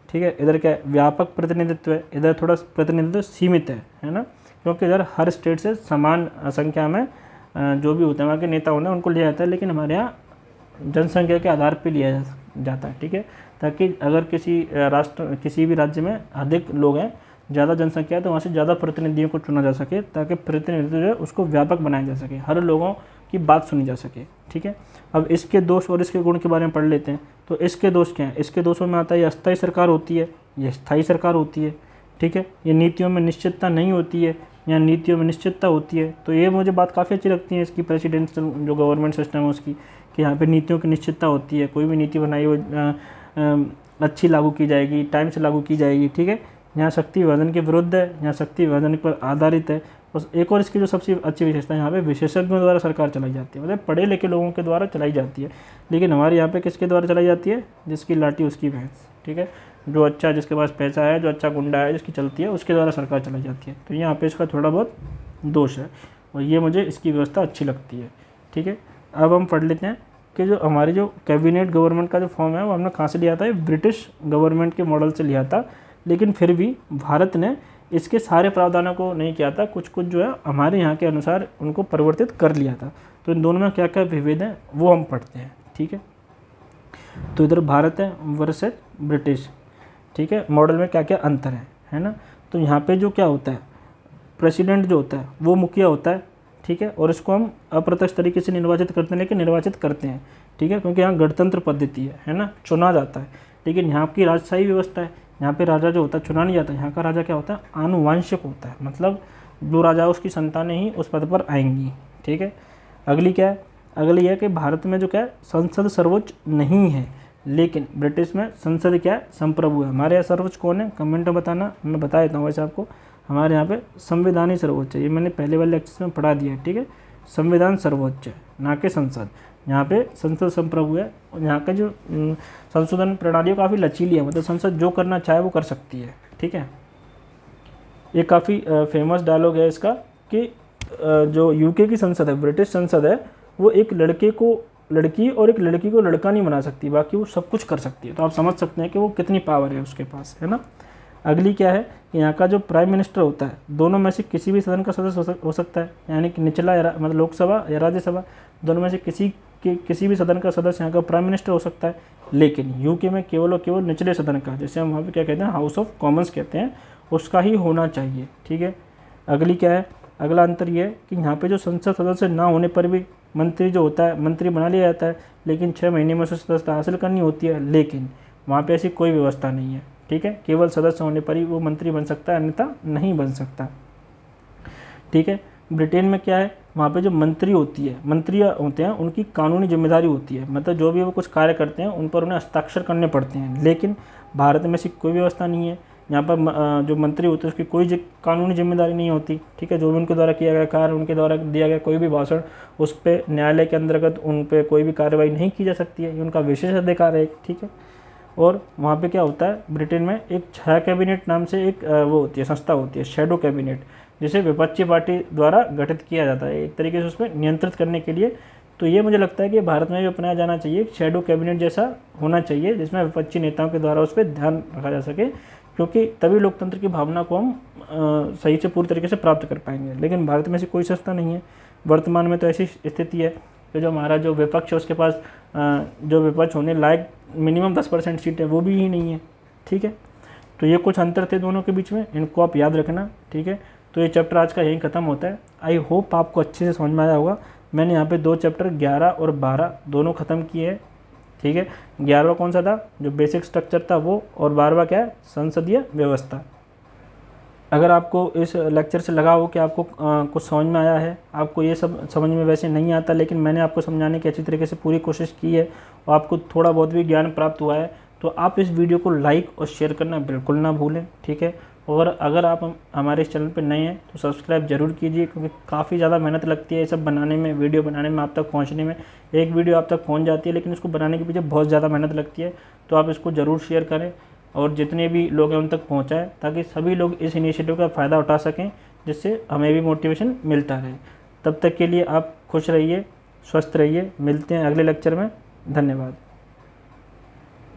ठीक है। इधर क्या है, व्यापक प्रतिनिधित्व है, इधर थोड़ा प्रतिनिधित्व सीमित है ना, क्योंकि इधर हर स्टेट से समान संख्या में जो भी होते हैं वहाँ के नेता होने उनको लिया जाता है, लेकिन हमारे यहाँ जनसंख्या के आधार पर लिया जाता है, ठीक है। ताकि अगर किसी भी राज्य में अधिक लोग हैं, ज़्यादा जनसंख्या है, तो वहाँ से ज़्यादा प्रतिनिधियों को चुना जा सके, ताकि प्रतिनिधित्व जो है उसको व्यापक बनाया जा सके, हर लोगों की बात सुनी जा सके, ठीक है। अब इसके दोष और इसके गुण के बारे में पढ़ लेते हैं। तो इसके दोष क्या हैं, इसके दोषों में आता है ये अस्थायी सरकार होती है, ये स्थायी सरकार होती है, ठीक है। ये नीतियों में निश्चितता नहीं होती है, या नीतियों में निश्चितता होती है। तो ये मुझे बात काफ़ी अच्छी लगती है इसकी, प्रेसिडेंशियल जो गवर्नमेंट सिस्टम है उसकी, कि यहाँ पे नीतियों की निश्चितता होती है, कोई भी नीति बनाई हो अच्छी लागू की जाएगी, टाइम से लागू की जाएगी, ठीक है। यहाँ शक्ति विभाजन के विरुद्ध है, यहाँ शक्ति विभाजन पर आधारित है। बस एक और इसकी जो सबसे अच्छी विशेषता है, यहाँ पे विशेषज्ञों द्वारा सरकार चलाई जाती है, मतलब पढ़े लिखे लोगों के द्वारा चलाई जाती है। लेकिन हमारे यहाँ पे किसके द्वारा चलाई जाती है, जिसकी लाठी उसकी भैंस, ठीक है। जो अच्छा, जिसके पास पैसा है, जो अच्छा गुंडा है, जिसकी चलती है, उसके द्वारा सरकार चलाई जाती है। तो यहाँ पे इसका थोड़ा बहुत दोष है, और ये मुझे इसकी व्यवस्था अच्छी लगती है, ठीक है। अब हम पढ़ लेते हैं कि जो हमारी जो कैबिनेट गवर्नमेंट का जो फॉर्म है वो हमने कहाँ से लिया था, ब्रिटिश गवर्नमेंट के मॉडल से लिया था। लेकिन फिर भी भारत ने इसके सारे प्रावधानों को नहीं किया था, कुछ कुछ जो है हमारे यहाँ के अनुसार उनको परिवर्तित कर लिया था। तो इन दोनों में क्या क्या विभेद हैं वो हम पढ़ते हैं, ठीक है। तो इधर भारत है वर्सेस ब्रिटिश, ठीक है। मॉडल में क्या क्या अंतर है ना। तो यहाँ पे जो क्या होता है, प्रेसिडेंट जो होता है वो मुखिया होता है, ठीक है। और इसको हम अप्रत्यक्ष तरीके से निर्वाचित करते हैं, लेकिन निर्वाचित करते हैं, ठीक है, क्योंकि यहाँ गणतंत्र पद्धति है ना, चुना जाता है। लेकिन यहाँ की राजशाही व्यवस्था है, यहाँ पे राजा जो होता है चुना नहीं जाता, यहाँ का राजा क्या होता है, आनुवंशिक होता है, मतलब जो राजा उसकी संतानें ही उस पद पर आएंगी, ठीक है। अगली क्या है, अगली है कि भारत में जो क्या है, संसद सर्वोच्च नहीं है, लेकिन ब्रिटिश में संसद क्या है, संप्रभु है। हमारे यहाँ सर्वोच्च कौन है, कमेंट में बताना, मैं बता देता हूँ वैसे आपको। हमारे यहाँ पे संविधान ही सर्वोच्च है, ये मैंने पहले वाले लेक्चर में पढ़ा दिया है, ठीक है। संविधान सर्वोच्च है, ना कि संसद। यहाँ पे संसद संप्रभु है, और यहाँ का जो संशोधन प्रणाली काफ़ी लचीली है, मतलब संसद जो करना चाहे वो कर सकती है, ठीक है। ये काफ़ी फेमस डायलॉग है इसका कि जो यूके की संसद है, ब्रिटिश संसद है, वो एक लड़के को लड़की और एक लड़की को लड़का नहीं बना सकती, बाकी वो सब कुछ कर सकती है। तो आप समझ सकते हैं कि वो कितनी पावर है उसके पास, है ना। अगली क्या है कि यहाँ का जो प्राइम मिनिस्टर होता है, दोनों में से किसी भी सदन का सदस्य हो सकता है, यानी कि निचला मतलब लोकसभा या राज्यसभा, दोनों में से किसी भी सदन का सदस्य यहाँ का प्राइम मिनिस्टर हो सकता है। लेकिन यूके में केवल और केवल निचले सदन का, जैसे हम वहाँ पे क्या कहते हैं, हाउस ऑफ कॉमन्स कहते हैं, उसका ही होना चाहिए, ठीक है। अगली क्या है, अगला अंतर ये है कि यहाँ पे जो संसद सदस्य ना होने पर भी मंत्री जो होता है, मंत्री बना लिया जाता है, लेकिन 6 महीने में उसे सदस्यता हासिल करनी होती है। लेकिन वहाँ पे ऐसी कोई व्यवस्था नहीं है, ठीक है। केवल सदस्य होने पर ही वो मंत्री बन सकता है, अन्यथा नहीं बन सकता, ठीक है। ब्रिटेन में क्या है, वहाँ पे जो मंत्री होते हैं उनकी कानूनी जिम्मेदारी होती है, मतलब जो भी वो कुछ कार्य करते हैं उन पर उन्हें हस्ताक्षर करने पड़ते हैं। लेकिन भारत में ऐसी कोई व्यवस्था नहीं है, यहाँ पर जो मंत्री होते हैं उसकी कोई कानूनी जिम्मेदारी नहीं होती, ठीक है। जो भी उनके द्वारा किया गया कार्य, उनके द्वारा दिया गया कोई भी भाषण, उस पर न्यायालय के अंतर्गत उन पर कोई भी कार्रवाई नहीं की जा सकती है, ये उनका विशेष अधिकार है, ठीक है। और वहाँ पे क्या होता है, ब्रिटेन में एक छाया कैबिनेट नाम से एक वो होती है, संस्था होती है, शैडो कैबिनेट, जिसे विपक्षी पार्टी द्वारा गठित किया जाता है एक तरीके से उसमें नियंत्रित करने के लिए। तो ये मुझे लगता है कि भारत में भी अपनाया जाना चाहिए, शैडो कैबिनेट जैसा होना चाहिए, जिसमें विपक्षी नेताओं के द्वारा उस पर ध्यान रखा जा सके, क्योंकि तभी लोकतंत्र की भावना को हम सही से पूरी तरीके से प्राप्त कर पाएंगे। लेकिन भारत में ऐसी कोई संस्था नहीं है। वर्तमान में तो ऐसी स्थिति है कि जो हमारा जो विपक्ष है उसके पास जो विपक्ष होने लायक मिनिमम 10% सीट है वो भी ही नहीं है, ठीक है। तो ये कुछ अंतर थे दोनों के बीच में, इनको आप याद रखना, ठीक है। तो ये चैप्टर आज का यहीं ख़त्म होता है। आई होप आपको अच्छे से समझ में आया होगा। मैंने यहाँ पे 2 चैप्टर 11 और 12 दोनों ख़त्म किए हैं। ठीक है, 11वां कौन सा था, जो बेसिक स्ट्रक्चर था वो, और 12वां क्या है, संसदीय व्यवस्था। अगर आपको इस लेक्चर से लगा हो कि आपको कुछ समझ में आया है, आपको ये सब समझ में वैसे नहीं आता, लेकिन मैंने आपको समझाने की अच्छी तरीके से पूरी कोशिश की है और आपको थोड़ा बहुत भी ज्ञान प्राप्त हुआ है, तो आप इस वीडियो को लाइक और शेयर करना बिल्कुल ना भूलें। ठीक है, और अगर आप हमारे इस चैनल पर नए हैं तो सब्सक्राइब जरूर कीजिए, क्योंकि काफ़ी ज़्यादा मेहनत लगती है ये सब बनाने में, वीडियो बनाने में, आप तक पहुँचने में। एक वीडियो आप तक पहुँच जाती है, लेकिन इसको बनाने के पीछे बहुत ज़्यादा मेहनत लगती है। तो आप इसको ज़रूर शेयर करें और जितने भी लोग हैं उन तक पहुँचाएँ, ताकि सभी लोग इस इनिशिएटिव का फ़ायदा उठा सकें, जिससे हमें भी मोटिवेशन मिलता रहे। तब तक के लिए आप खुश रहिए, स्वस्थ रहिए। मिलते हैं अगले लेक्चर में। धन्यवाद।